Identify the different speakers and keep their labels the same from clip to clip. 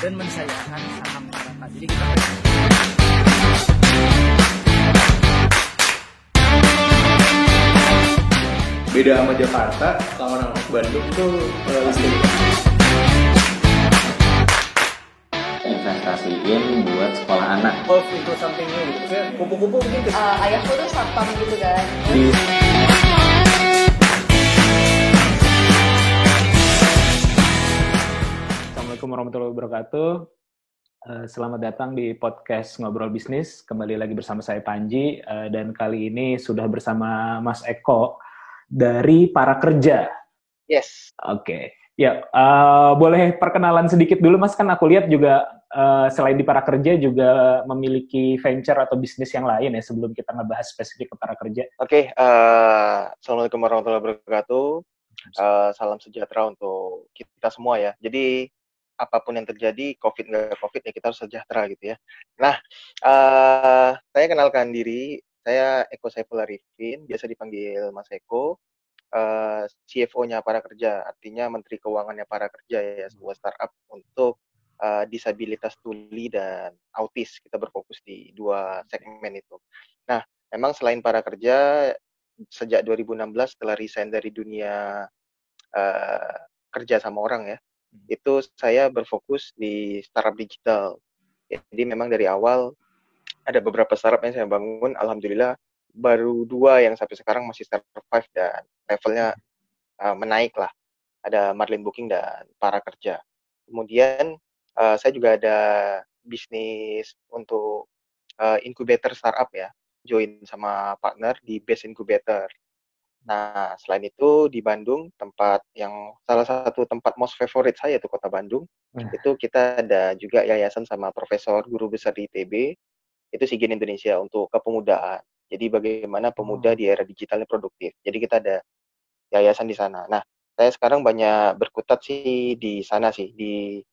Speaker 1: dan mensayangkan saham masyarakat. Jadi kita
Speaker 2: beda sama Jakarta, kalau orang Bandung tuh listrik.
Speaker 3: Investasiin buat sekolah anak.
Speaker 1: Itu something new gitu. Kupu-kupu mungkin.
Speaker 4: Ayahku tuh satpam gitu kan.
Speaker 2: Assalamualaikum warahmatullahi wabarakatuh. Selamat datang di podcast Ngobrol Bisnis. Kembali lagi bersama saya Panji, dan kali ini sudah bersama Mas Eko dari Para Kerja.
Speaker 5: Yes.
Speaker 2: Oke. Ya, boleh perkenalan sedikit dulu, Mas. Kan aku lihat juga selain di Para Kerja juga memiliki venture atau bisnis yang lain ya, sebelum kita ngebahas spesifik ke Para Kerja.
Speaker 5: Oke. Assalamualaikum warahmatullahi wabarakatuh. Salam sejahtera untuk kita semua ya. Jadi apapun yang terjadi, COVID nggak COVID ya, kita harus sejahtera gitu ya. Nah, saya kenalkan diri, saya Eko Saiful Arifin, biasa dipanggil Mas Eko, CFO-nya Para Kerja, artinya Menteri Keuangannya Para Kerja ya, sebuah startup untuk disabilitas tuli dan autis. Kita berfokus di dua segmen itu. Nah, memang selain Para Kerja, sejak 2016 setelah resign dari dunia kerja sama orang ya, itu saya berfokus di startup digital. Jadi memang dari awal ada beberapa startup yang saya bangun, alhamdulillah baru 2 yang sampai sekarang masih survive dan levelnya menaik lah. Ada Marlin Booking dan Para Kerja. Kemudian saya juga ada bisnis untuk incubator startup ya, join sama partner di Best Incubator. Nah, selain itu di Bandung, salah satu tempat most favorite saya itu Kota Bandung. Itu kita ada juga yayasan sama profesor guru besar di ITB, itu SIGIN Indonesia untuk kepemudaan. Jadi bagaimana pemuda di era digitalnya produktif. Jadi kita ada yayasan di sana. Nah, saya sekarang banyak berkutat sih di sana sih, di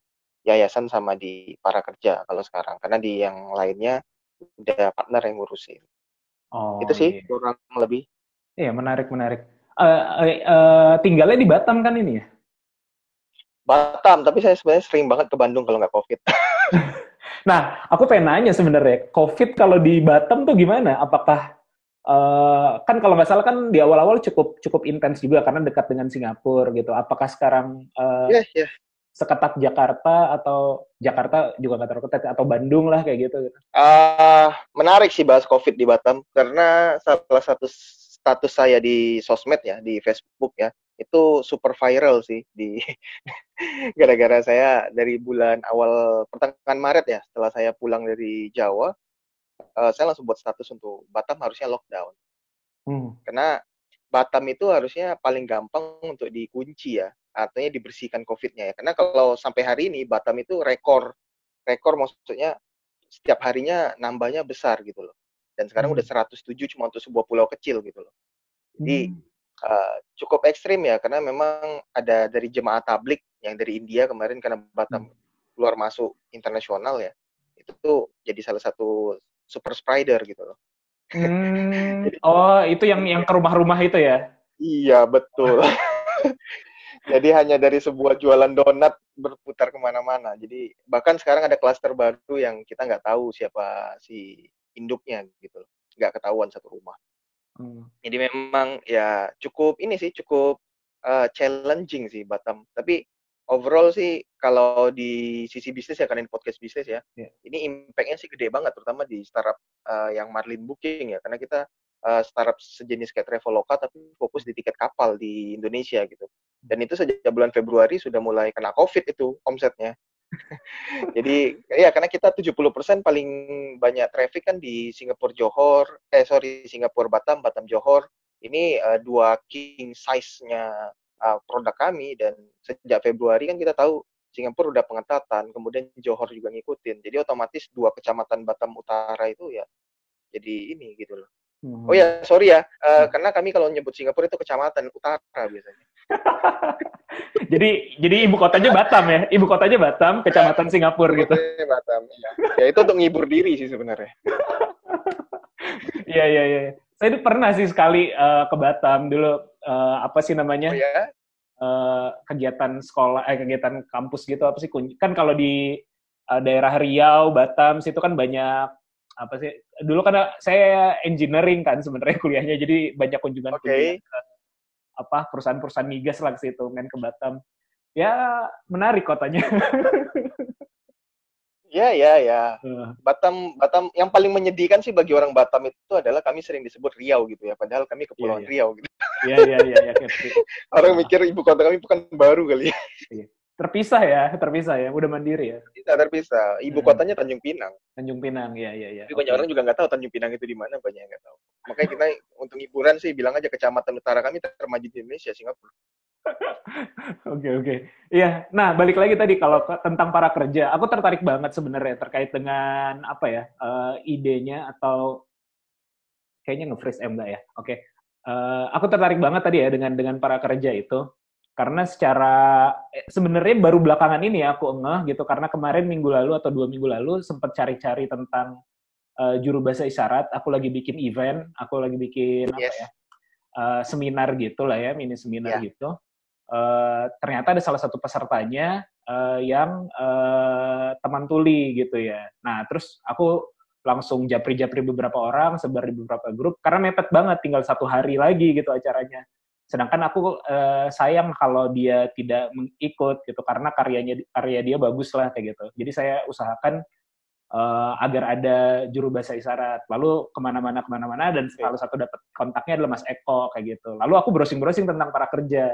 Speaker 5: yayasan sama di Para Kerja kalau sekarang. Karena di yang lainnya udah partner yang ngurusin. Itu sih kurang lebih.
Speaker 2: Iya, menarik. Tinggalnya di Batam kan ini ya?
Speaker 5: Batam, tapi saya sebenarnya sering banget ke Bandung kalau nggak COVID.
Speaker 2: Nah, aku pengen nanya sebenarnya, COVID kalau di Batam tuh gimana? Apakah kan kalau nggak salah kan di awal-awal cukup intens juga karena dekat dengan Singapura gitu. Apakah sekarang seketat Jakarta atau Jakarta juga nggak terlalu ketat atau Bandung lah kayak gitu?
Speaker 5: Menarik sih bahas COVID di Batam karena salah satu status saya di sosmed ya, di Facebook ya, itu super viral sih di gara-gara saya dari bulan awal pertengahan Maret ya, setelah saya pulang dari Jawa, saya langsung buat status untuk Batam harusnya lockdown. Karena Batam itu harusnya paling gampang untuk dikunci ya, artinya dibersihkan COVID-nya ya. Karena kalau sampai hari ini Batam itu rekor maksudnya setiap harinya nambahnya besar gitu loh. Dan sekarang udah 107 cuma untuk sebuah pulau kecil gitu loh. Jadi cukup ekstrim ya, karena memang ada dari jemaah tablik yang dari India kemarin karena Batam keluar masuk internasional ya, itu tuh jadi salah satu super spreader gitu loh.
Speaker 2: Jadi, itu yang ke rumah-rumah itu ya?
Speaker 5: Iya, betul. Jadi hanya dari sebuah jualan donat berputar kemana-mana. Jadi bahkan sekarang ada klaster baru yang kita nggak tahu siapa si induknya gitu loh. Nggak ketahuan satu rumah. Jadi memang ya cukup challenging sih Batam. Tapi overall sih kalau di sisi bisnis ya, karena ini podcast bisnis ya, ini impact-nya sih gede banget, terutama di startup yang Marlin Booking ya, karena kita startup sejenis kayak Traveloka tapi fokus di tiket kapal di Indonesia gitu. Dan itu sejak bulan Februari sudah mulai kena COVID itu omsetnya. Jadi ya karena kita 70% paling banyak traffic kan di Singapura Batam Johor. Ini 2 king size-nya produk kami, dan sejak Februari kan kita tahu Singapura udah pengetatan, kemudian Johor juga ngikutin. Jadi otomatis 2 kecamatan Batam Utara itu ya jadi ini gitu loh. Oh ya, sorry ya, karena kami kalau nyebut Singapura itu kecamatan utara biasanya.
Speaker 2: jadi ibu kotanya Batam ya, kecamatan Singapura gitu.
Speaker 5: Batam, ya itu untuk ngibur diri sih sebenarnya.
Speaker 2: Iya. Saya itu pernah sih sekali ke Batam dulu, apa sih namanya? Kegiatan sekolah, kegiatan kampus gitu, apa sih? Kan kalau di daerah Riau, Batam, situ kan banyak apa sih? Dulu kan saya engineering kan sebenarnya kuliahnya, jadi banyak kunjungan-kunjungan
Speaker 5: Oke.
Speaker 2: ke apa perusahaan-perusahaan migas lah ke situ, main ke Batam. Ya menarik kotanya.
Speaker 5: Ya, ya, ya.
Speaker 2: Heeh.
Speaker 5: Batam, Batam yang paling menyedihkan sih bagi orang Batam itu adalah kami sering disebut Riau gitu ya, padahal kami
Speaker 2: Iya,
Speaker 5: Kepulauan
Speaker 2: iya.
Speaker 5: Riau gitu.
Speaker 2: Iya, iya, iya, iya, Kepri.
Speaker 5: Orang mikir ibu kota kami Pekanbaru kali ya.
Speaker 2: Iya. Terpisah ya, udah mandiri ya.
Speaker 5: Tidak terpisah. Ibu kotanya Tanjung Pinang.
Speaker 2: Tanjung Pinang, iya, iya, iya.
Speaker 5: Tapi banyak
Speaker 2: Oke.
Speaker 5: orang juga nggak tahu Tanjung Pinang itu di mana, banyak yang nggak tahu. Makanya kita untuk hiburan sih bilang aja kecamatan utara kami termaju di Indonesia, Singapura.
Speaker 2: Oke, oke. Iya, nah balik lagi tadi kalau tentang para kerja, aku tertarik banget sebenarnya terkait dengan apa ya, idenya atau kayaknya nge-freeze enggak ya. Oke. Aku tertarik banget tadi ya dengan para kerja itu. Karena secara sebenarnya baru belakangan ini ya aku ngeh gitu karena kemarin minggu lalu atau 2 minggu lalu sempat cari-cari tentang juru bahasa isyarat. Aku lagi bikin event, aku lagi bikin apa
Speaker 5: Yes.
Speaker 2: ya, seminar gitu lah ya, mini seminar
Speaker 5: Ya.
Speaker 2: gitu. Ternyata ada salah satu pesertanya yang teman tuli gitu ya. Nah, terus aku langsung japri-japri beberapa orang, sebar di beberapa grup, karena mepet banget, tinggal 1 hari lagi gitu acaranya. Sedangkan aku sayang kalau dia tidak ikut gitu, karena karya dia bagus lah kayak gitu. Jadi saya usahakan agar ada juru bahasa isyarat. Lalu kemana-mana dan salah satu dapat kontaknya adalah Mas Eko kayak gitu. Lalu aku browsing-browsing tentang para kerja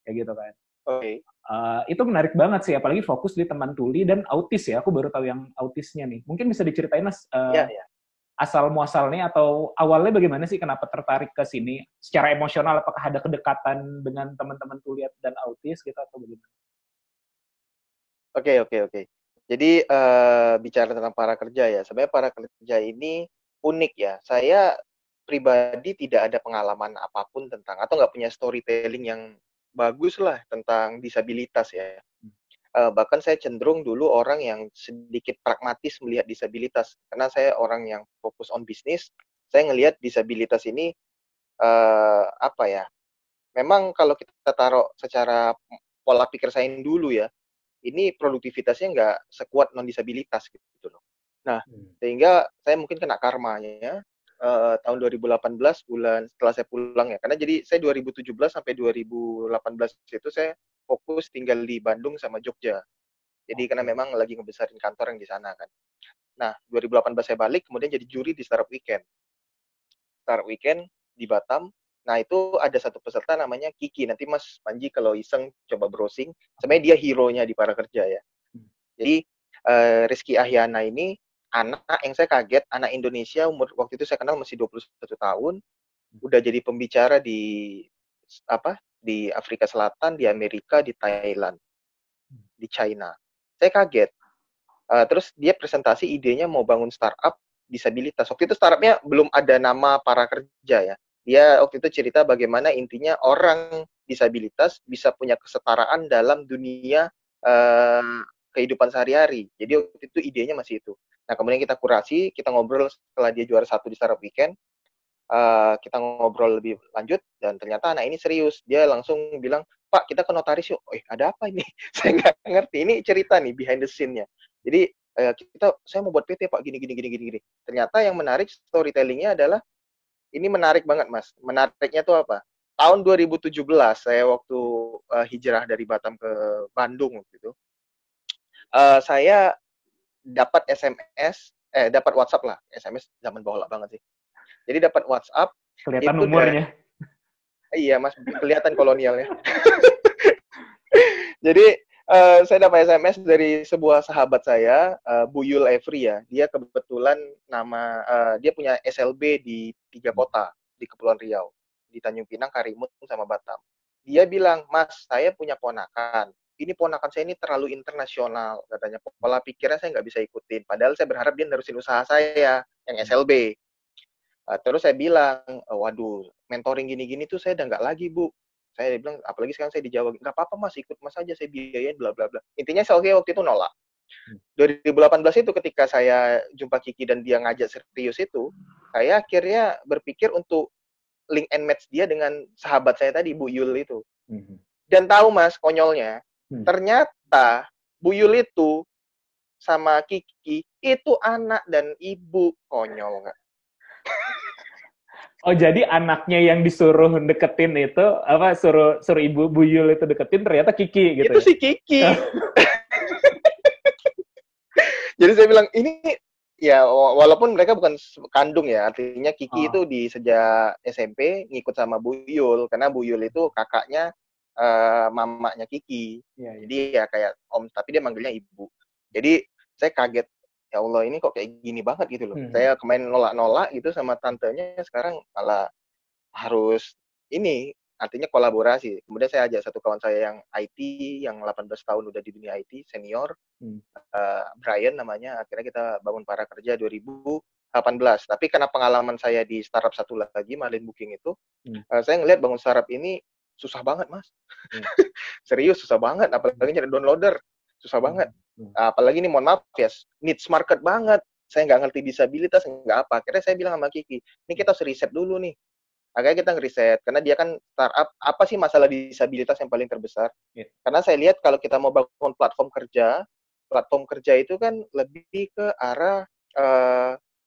Speaker 2: kayak gitu kan.
Speaker 5: Oke.
Speaker 2: Itu menarik banget sih, apalagi fokus di teman tuli dan autis ya. Aku baru tahu yang autisnya nih. Mungkin bisa diceritain Mas
Speaker 5: Ya, ya.
Speaker 2: asal muasalnya atau awalnya bagaimana sih kenapa tertarik ke sini? Secara emosional apakah ada kedekatan dengan teman-teman tuli dan autis gitu atau bagaimana?
Speaker 5: Oke, oke, oke. Jadi bicara tentang para kerja ya, sebenarnya para kerja ini unik ya. Saya pribadi tidak ada pengalaman apapun tentang atau nggak punya storytelling yang bagus lah tentang disabilitas ya. Bahkan saya cenderung dulu orang yang sedikit pragmatis melihat disabilitas karena saya orang yang fokus on bisnis. Saya ngelihat disabilitas ini apa ya? Memang kalau kita taruh secara pola pikir saya dulu ya, ini produktivitasnya nggak sekuat non disabilitas gitu loh. Nah, sehingga saya mungkin kena karmanya tahun 2018 bulan setelah saya pulang ya. Karena jadi saya 2017 sampai 2018 itu saya fokus tinggal di Bandung sama Jogja. Jadi karena memang lagi ngebesarin kantor yang di sana kan. Nah, 2018 saya balik kemudian jadi juri di Startup Weekend. Startup Weekend di Batam. Nah, itu ada satu peserta namanya Kiki. Nanti Mas Panji kalau iseng coba browsing, sebenarnya dia hero-nya di para kerja ya. Jadi Rizky Ahyana ini anak yang saya kaget, anak Indonesia umur waktu itu saya kenal masih 21 tahun, udah jadi pembicara di Afrika Selatan, di Amerika, di Thailand, di China. Saya kaget. Terus dia presentasi idenya mau bangun startup disabilitas. Waktu itu startupnya belum ada nama para kerja ya. Dia waktu itu cerita bagaimana intinya orang disabilitas bisa punya kesetaraan dalam dunia kehidupan sehari-hari. Jadi waktu itu idenya masih itu. Nah, kemudian kita kurasi, kita ngobrol setelah dia juara 1 di Startup Weekend. Kita ngobrol lebih lanjut dan ternyata anak ini serius. Dia langsung bilang, "Pak, kita ke notaris yuk." Ada apa ini? Saya nggak ngerti. Ini cerita nih behind the scene-nya. Jadi saya mau buat PT Pak gini. Ternyata yang menarik storytelling-nya adalah ini menarik banget Mas. Menariknya tuh apa? Tahun 2017 saya waktu hijrah dari Batam ke Bandung gitu. Saya dapat SMS, dapat WhatsApp lah. SMS zaman bola banget sih. Jadi dapat WhatsApp.
Speaker 2: Kelihatan
Speaker 5: itu
Speaker 2: umurnya.
Speaker 5: Iya Mas, kelihatan kolonialnya. Jadi saya dapat SMS dari sebuah sahabat saya, Bu Yul Evri ya. Dia kebetulan dia punya SLB di 3 kota di Kepulauan Riau, di Tanjung Pinang, Karimun, sama Batam. Dia bilang, "Mas, saya punya ponakan. Ini ponakan saya ini terlalu internasional," katanya. Pola pikirnya saya nggak bisa ikutin. Padahal saya berharap dia nerusin usaha saya yang SLB. Terus saya bilang, waduh, mentoring gini-gini tuh saya udah nggak lagi, Bu. Saya bilang, apalagi sekarang saya di Jawa, nggak apa-apa Mas, ikut Mas aja, saya biayain, bla bla bla. Intinya saya waktu itu nolak. 2018 itu ketika saya jumpa Kiki dan dia ngajak serius itu, saya akhirnya berpikir untuk link and match dia dengan sahabat saya tadi, Bu Yul itu. Dan tahu Mas, konyolnya, ternyata Bu Yul itu sama Kiki itu anak dan ibu. Konyol nggak?
Speaker 2: Oh, jadi anaknya yang disuruh deketin itu apa suruh ibu Buyul itu deketin ternyata Kiki gitu
Speaker 5: Itu
Speaker 2: ya.
Speaker 5: si Kiki. Jadi saya bilang ini ya walaupun mereka bukan kandung ya, artinya Kiki itu di sejak SMP ngikut sama Buyul karena Buyul itu kakaknya mamanya Kiki.
Speaker 2: Iya, iya.
Speaker 5: Jadi ya kayak om, tapi dia manggilnya ibu. Jadi saya kaget, ya Allah ini kok kayak gini banget gitu loh. Saya kemarin nolak-nolak gitu sama tantenya, sekarang malah harus ini, artinya kolaborasi. Kemudian saya ajak satu kawan saya yang IT, yang 18 tahun udah di dunia IT, senior, Brian namanya, akhirnya kita bangun para kerja 2018. Tapi karena pengalaman saya di startup satu lagi, Marlin Booking itu, saya ngelihat bangun startup ini susah banget, Mas. Serius, susah banget. Apalagi nyari downloader, susah banget. Apalagi ini, mohon maaf ya, niche market banget. Saya nggak ngerti disabilitas, nggak apa. Akhirnya saya bilang sama Kiki, ini kita harus riset dulu nih. Akhirnya kita ngeriset, karena dia kan startup, apa sih masalah disabilitas yang paling terbesar? Karena saya lihat kalau kita mau bangun platform kerja itu kan lebih ke arah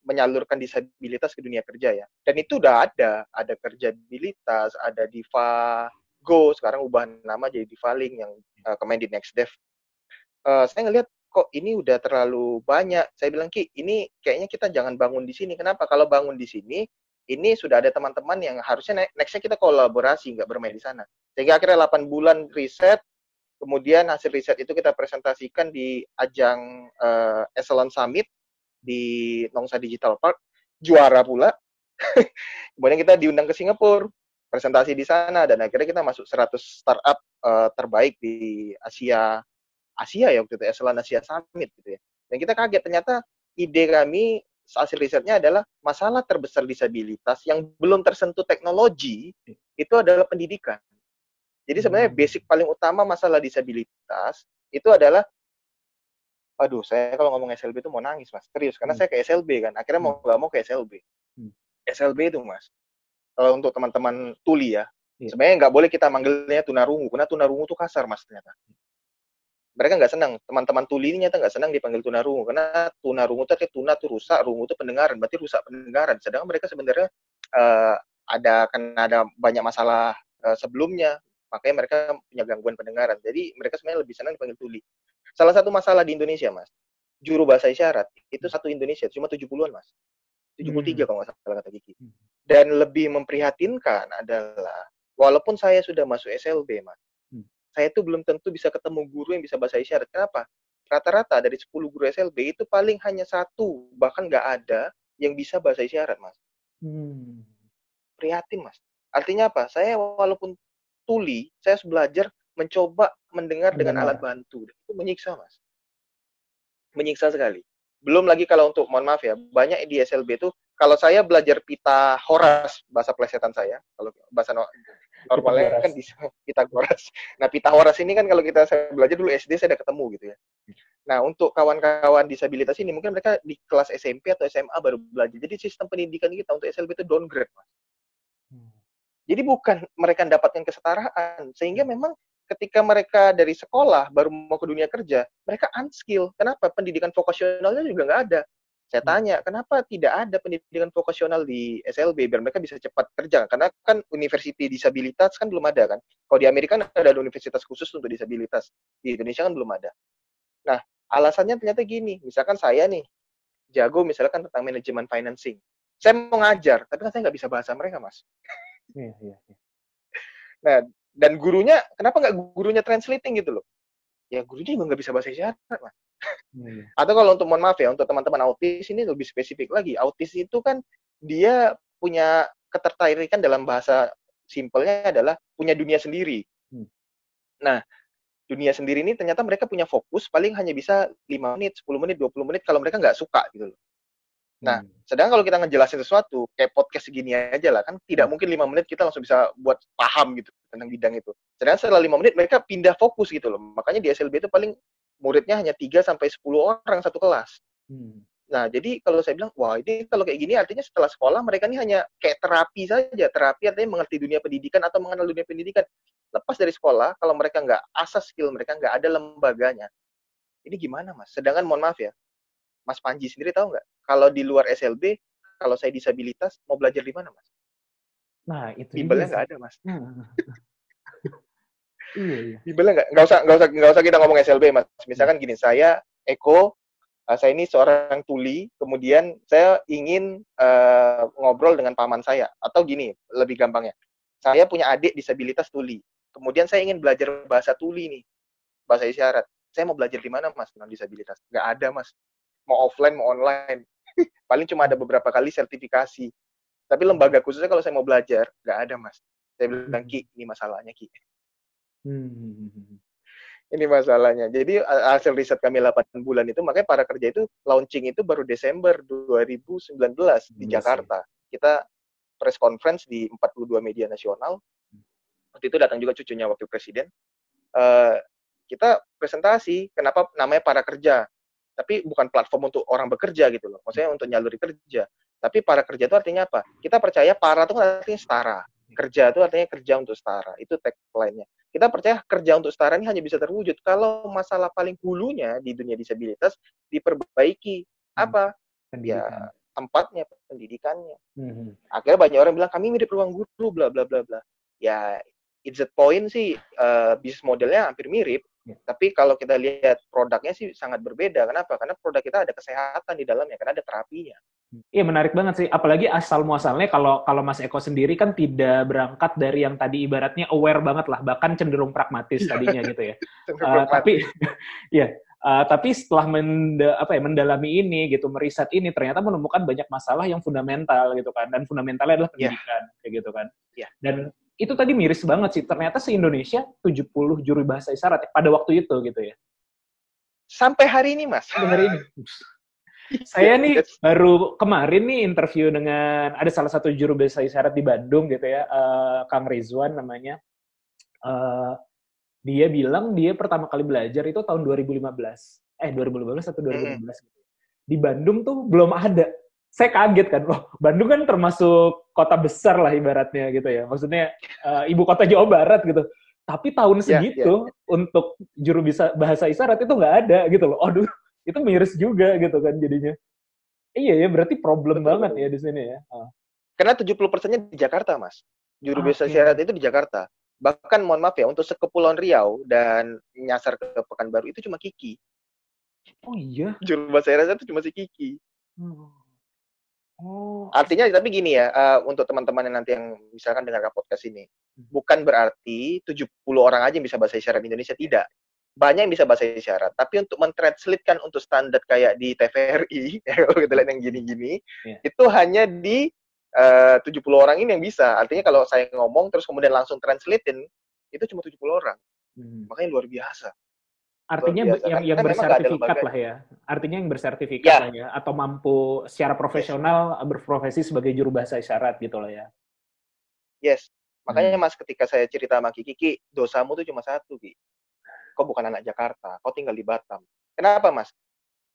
Speaker 5: menyalurkan disabilitas ke dunia kerja ya. Dan itu udah ada Kerjabilitas, ada Diva Go, sekarang ubah nama jadi Divalink yang kemarin di Next Dev. Saya ngelihat kok ini udah terlalu banyak. Saya bilang, Ki, ini kayaknya kita jangan bangun di sini. Kenapa? Kalau bangun di sini, ini sudah ada teman-teman yang harusnya nextnya kita kolaborasi, nggak bermain di sana. Sehingga akhirnya 8 bulan riset, kemudian hasil riset itu kita presentasikan di ajang Echelon Summit di Nongsa Digital Park, juara pula. Kemudian kita diundang ke Singapura, presentasi di sana, dan akhirnya kita masuk 100 startup terbaik di Asia ya waktu itu, Echelon Asia Summit gitu ya. Dan kita kaget, ternyata ide kami hasil risetnya adalah masalah terbesar disabilitas yang belum tersentuh teknologi itu adalah pendidikan. Jadi sebenarnya basic paling utama masalah disabilitas itu adalah, aduh, saya kalau ngomong SLB itu mau nangis, Mas, serius, karena saya ke SLB kan, akhirnya mau nggak mau ke SLB. SLB itu, Mas, untuk teman-teman tuli ya, sebenarnya nggak boleh kita manggilnya tunarungu, karena tunarungu itu kasar, Mas, ternyata. Mereka nggak senang, teman-teman tuli ini nyata nggak senang dipanggil tunarungu, karena tunarungu itu artinya tuna itu rusak, rungu itu pendengaran, berarti rusak pendengaran. Sedangkan mereka sebenarnya karena ada banyak masalah sebelumnya, makanya mereka punya gangguan pendengaran. Jadi mereka sebenarnya lebih senang dipanggil tuli. Salah satu masalah di Indonesia, Mas, juru bahasa isyarat itu satu Indonesia cuma 70-an, Mas. 73 kalau nggak salah kata Kiki. Dan lebih memprihatinkan adalah, walaupun saya sudah masuk SLB, Mas, saya itu belum tentu bisa ketemu guru yang bisa bahasa isyarat. Kenapa? Rata-rata dari 10 guru SLB itu paling hanya 1, bahkan nggak ada yang bisa bahasa isyarat, Mas. Prihatin, Mas. Artinya apa? Saya walaupun tuli, saya harus belajar mencoba mendengar dengan alat bantu. Itu menyiksa, Mas. Menyiksa sekali. Belum lagi kalau untuk, mohon maaf ya, banyak di SLB itu, kalau saya belajar Pitagoras, bahasa plesetan saya, kalau bahasa normalnya kan di Pitagoras. Nah, Pitagoras ini kan kalau saya belajar dulu SD, saya udah ketemu gitu ya. Nah, untuk kawan-kawan disabilitas ini, mungkin mereka di kelas SMP atau SMA baru belajar. Jadi sistem pendidikan kita untuk SLB itu downgrade, Mas. Jadi bukan mereka mendapatkan kesetaraan, sehingga memang ketika mereka dari sekolah baru mau ke dunia kerja, mereka unskill. Kenapa? Pendidikan vokasionalnya juga nggak ada. Saya tanya, kenapa tidak ada pendidikan vokasional di SLB biar mereka bisa cepat kerja? Karena kan university disabilitas kan belum ada kan. Kalau di Amerika kan ada universitas khusus untuk disabilitas. Di Indonesia kan belum ada. Nah, alasannya ternyata gini. Misalkan saya nih, jago misalkan tentang manajemen financing. Saya mau ngajar, tapi kan saya nggak bisa bahasa mereka, Mas. Nah, dan gurunya, kenapa nggak gurunya translating gitu loh? Ya gurunya juga nggak bisa bahasa isyarat, Mas. Atau kalau untuk, mohon maaf ya, untuk teman-teman autis ini lebih spesifik lagi. Autis itu kan dia punya ketertarikan dalam bahasa simpelnya adalah punya dunia sendiri. Nah, dunia sendiri ini ternyata mereka punya fokus paling hanya bisa 5 menit, 10 menit, 20 menit kalau mereka nggak suka gitu loh. Nah, sedangkan kalau kita ngejelasin sesuatu, kayak podcast segini aja lah, kan tidak mungkin 5 menit kita langsung bisa buat paham gitu tentang bidang itu. Sedangkan setelah 5 menit mereka pindah fokus gitu loh. Makanya di SLB itu paling muridnya hanya 3-10 orang satu kelas. Nah, jadi kalau saya bilang, wah ini kalau kayak gini artinya setelah sekolah mereka ini hanya kayak terapi saja. Terapi artinya mengerti dunia pendidikan atau mengenal dunia pendidikan. Lepas dari sekolah, kalau mereka nggak asas skill mereka, nggak ada lembaganya. Ini gimana Mas? Sedangkan mohon maaf ya, Mas Panji sendiri tahu nggak? Kalau di luar SLB, kalau saya disabilitas, mau belajar di mana Mas?
Speaker 2: Nah, itu juga
Speaker 5: Bimbelnya
Speaker 2: sih.
Speaker 5: nggak ada Mas.
Speaker 2: Nah, iya, iya.
Speaker 5: Bimbelnya nggak usah kita ngomong SLB Mas. Misalkan gini, saya Eko, saya ini seorang tuli, kemudian saya ingin ngobrol dengan paman saya. Atau gini, lebih gampangnya. Saya punya adik disabilitas tuli. Kemudian saya ingin belajar bahasa tuli nih, bahasa isyarat. Saya mau belajar di mana Mas tentang disabilitas? Nggak ada Mas. Mau offline, mau online. Paling cuma ada beberapa kali sertifikasi. Tapi lembaga khususnya kalau saya mau belajar, nggak ada Mas. Saya bilang, Ki, ini masalahnya Ki.
Speaker 2: Hmm.
Speaker 5: Ini masalahnya. Jadi hasil riset kami 8 bulan itu, makanya para kerja itu launching itu baru Desember 2019 di Jakarta. Kita press conference di 42 media nasional. Waktu itu datang juga cucunya wakil presiden. Kita presentasi, kenapa namanya para kerja. Tapi bukan platform untuk orang bekerja gitu loh. Maksudnya untuk nyaluri kerja. Tapi para kerja itu artinya apa? Kita percaya para itu artinya setara. Kerja itu artinya kerja untuk setara. Itu tagline-nya. Kita percaya kerja untuk setara ini hanya bisa terwujud kalau masalah paling hulunya di dunia disabilitas diperbaiki. Apa? Ya, tempatnya, pendidikannya. Akhirnya banyak orang bilang, kami mirip ruang guru, bla bla bla bla. Ya, it's a point sih, bisnis modelnya hampir mirip. Tapi kalau kita lihat produknya sih sangat berbeda. Kenapa? Karena produk kita ada kesehatan di dalamnya, karena ada terapinya.
Speaker 2: Iya, menarik banget sih. Apalagi asal muasalnya kalau Mas Eko sendiri kan tidak berangkat dari yang tadi ibaratnya aware banget lah, bahkan cenderung pragmatis tadinya gitu ya. Tapi ya, tapi setelah mendalami ini gitu, meriset ini ternyata menemukan banyak masalah yang fundamental gitu kan, dan fundamentalnya adalah pendidikan kayak gitu kan. Dan itu tadi miris banget sih. Ternyata se-Indonesia 70 juru bahasa isyarat pada waktu itu gitu ya.
Speaker 5: Sampai hari ini, Mas.
Speaker 2: Sampai hari ini. Saya nih baru kemarin nih interview dengan ada salah satu juru bahasa isyarat di Bandung gitu ya, Kang Rizwan namanya. Dia bilang dia pertama kali belajar itu tahun 2015 atau 2015 gitu. Di Bandung tuh belum ada. Saya kaget kan, loh Bandung kan termasuk kota besar lah ibaratnya gitu ya. Maksudnya ibu kota Jawa Barat gitu. Tapi tahun segitu untuk juru bahasa isyarat itu nggak ada gitu loh. Aduh, itu miris juga gitu kan jadinya. Iya ya, berarti problem banget ya di sini ya.
Speaker 5: Karena 70%-nya di Jakarta, Mas. Juru bahasa isyarat itu di Jakarta. Bahkan mohon maaf ya, untuk sekepulauan Riau dan nyasar ke Pekanbaru itu cuma Kiki.
Speaker 2: Oh iya?
Speaker 5: Juru bahasa isyarat itu cuma si Kiki.
Speaker 2: Oh.
Speaker 5: Artinya, tapi gini ya, untuk teman-teman yang nanti yang misalkan dengar podcast ini, bukan berarti 70 orang aja yang bisa bahasa isyarat Indonesia, tidak. Banyak yang bisa bahasa isyarat, tapi untuk mentranslatekan untuk standar kayak di TVRI, kalau kita lihat yang gini-gini, itu hanya di 70 orang ini yang bisa. Artinya kalau saya ngomong terus kemudian langsung translatein, itu cuma 70 orang. Makanya luar biasa.
Speaker 2: Artinya yang bersertifikat lah ya. Artinya yang bersertifikat lah ya. Atau mampu secara profesional berprofesi sebagai juru bahasa isyarat gitu lah ya.
Speaker 5: Yes. Makanya Mas, ketika saya cerita sama Kiki, dosamu tuh cuma satu, Ki. Kau bukan anak Jakarta, kau tinggal di Batam. Kenapa, Mas?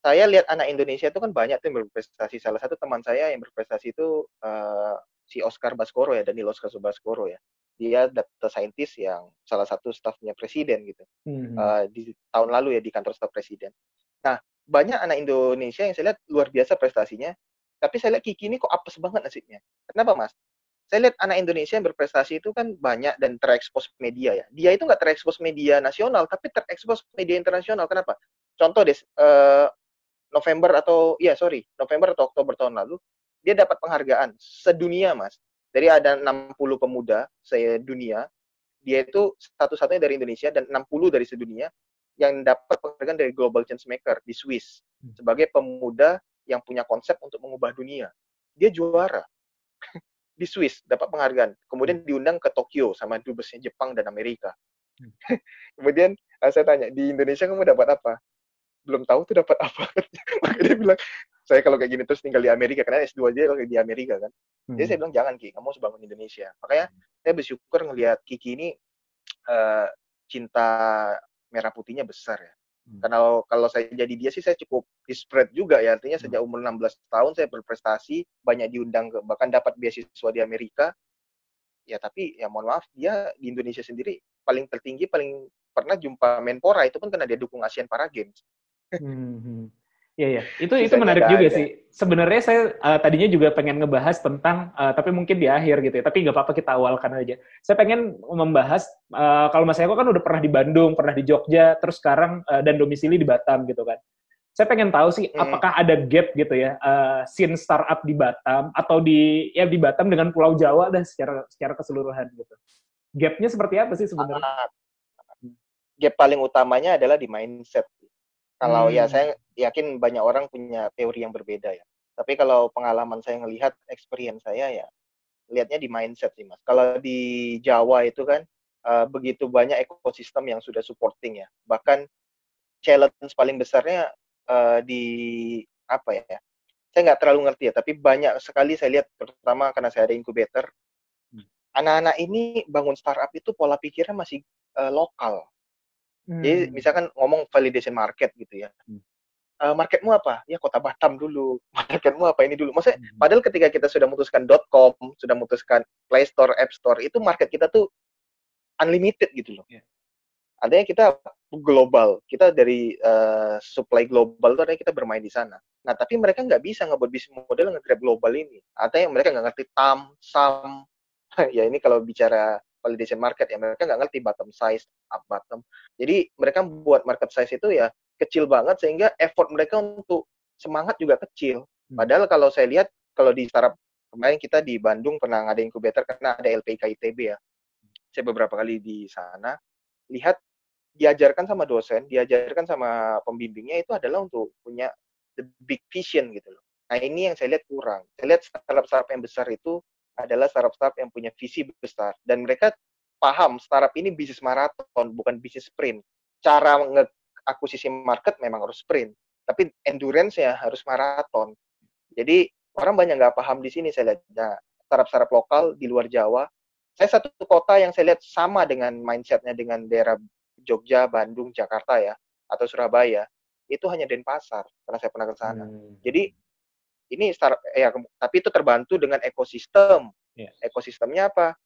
Speaker 5: Saya lihat anak Indonesia itu kan banyak tuh yang berprestasi. Salah satu teman saya yang berprestasi itu si Oscar Baskoro ya, Daniel Oscar Baskoro ya. Dia data scientist yang salah satu stafnya presiden gitu. Di tahun lalu ya di kantor staf presiden. Nah, banyak anak Indonesia yang saya lihat luar biasa prestasinya. Tapi saya lihat Kiki ini kok apes banget nasibnya. Kenapa, Mas? Saya lihat anak Indonesia yang berprestasi itu kan banyak dan terekspos media ya. Dia itu nggak terekspos media nasional, tapi terekspos media internasional. Kenapa? Contoh deh, November atau Oktober tahun lalu, dia dapat penghargaan sedunia, Mas. Jadi ada 60 pemuda sedunia, dia itu satu-satunya dari Indonesia dan 60 dari sedunia yang dapat penghargaan dari Global Changemaker di Swiss sebagai pemuda yang punya konsep untuk mengubah dunia. Dia juara. Di Swiss dapat penghargaan, kemudian diundang ke Tokyo sama dubesnya Jepang dan Amerika. Kemudian saya tanya, di Indonesia kamu dapat apa? Belum tahu tuh dapat apa. Makanya dia bilang, saya kalau kayak gini terus tinggal di Amerika, karena S2 aja kalau di Amerika kan. Jadi saya bilang, jangan Ki, kamu harus bangun Indonesia. Makanya saya bersyukur ngelihat Kiki ini cinta merah putihnya besar ya. Karena kalau saya jadi dia sih saya cukup desperate juga ya. Artinya sejak umur 16 tahun saya berprestasi, banyak diundang bahkan dapat beasiswa di Amerika. Ya tapi ya mohon maaf, dia di Indonesia sendiri paling tertinggi, paling pernah jumpa Menpora itu pun karena dia dukung ASEAN Para Games.
Speaker 2: Hmm. Iya, ya. Itu
Speaker 5: Sisanya
Speaker 2: menarik
Speaker 5: nggak
Speaker 2: juga
Speaker 5: ada.
Speaker 2: sih. Sebenarnya saya tadinya juga pengen ngebahas tentang, tapi mungkin di akhir gitu ya. Tapi nggak apa-apa kita awalkan aja. Saya pengen membahas, kalau Mas Eko kan udah pernah di Bandung, pernah di Jogja, terus sekarang dan domisili di Batam gitu kan. Saya pengen tahu sih,
Speaker 5: Mm.
Speaker 2: apakah ada gap gitu ya, scene startup di Batam atau di Batam dengan Pulau Jawa dan secara keseluruhan gitu. Gapnya seperti apa sih sebenarnya?
Speaker 5: Ah, Gap paling utamanya adalah di mindset. Kalau ya
Speaker 2: Hmm.
Speaker 5: saya yakin banyak orang punya teori yang berbeda ya. Tapi kalau pengalaman saya ngelihat, experience saya ya, lihatnya di mindset sih Mas. Kalau di Jawa itu kan begitu banyak ekosistem yang sudah supporting ya. Bahkan challenge paling besarnya di apa ya? Saya nggak terlalu ngerti ya, tapi banyak sekali saya lihat, terutama karena saya ada incubator, anak-anak ini bangun startup itu pola pikirnya masih lokal. Jadi
Speaker 2: Hmm.
Speaker 5: misalkan ngomong validation market gitu ya. Marketmu apa? Ya Kota Batam dulu. Marketmu apa ini dulu? Maksudnya, padahal ketika kita sudah memutuskan .com, sudah memutuskan Play Store, App Store, itu market kita tuh unlimited gitu loh.
Speaker 2: Yeah.
Speaker 5: Artinya kita global. Kita dari supply global itu artinya kita bermain di sana. Nah, tapi mereka nggak bisa ngebuat bisnis model nge-grab global ini. Artinya mereka nggak ngerti TAM, SAM. Ya ini kalau bicara validation market ya, mereka nggak ngerti bottom size, up bottom. Jadi mereka buat market size itu ya kecil banget sehingga effort mereka untuk semangat juga kecil. Padahal kalau saya lihat, kalau di startup kemarin kita di Bandung pernah ada incubator karena ada LPIK ITB ya. Saya beberapa kali di sana lihat diajarkan sama dosen, diajarkan sama pembimbingnya itu adalah untuk punya the big vision gitu loh. Nah ini yang saya lihat kurang. Saya lihat startup-startup yang besar itu adalah startup-startup yang punya visi besar dan mereka paham startup ini bisnis maraton bukan bisnis sprint. Cara akuisisi market memang harus sprint, tapi endurance-nya harus maraton. Jadi orang banyak nggak paham di sini saya lihat. Nah, startup-startup lokal di luar Jawa, saya satu kota yang saya lihat sama dengan mindset-nya dengan daerah Jogja, Bandung, Jakarta ya, atau Surabaya, itu hanya Denpasar, karena saya pernah ke sana. Jadi ini startup ya, tapi itu terbantu dengan ekosistem.
Speaker 2: Yeah.
Speaker 5: Ekosistemnya apa?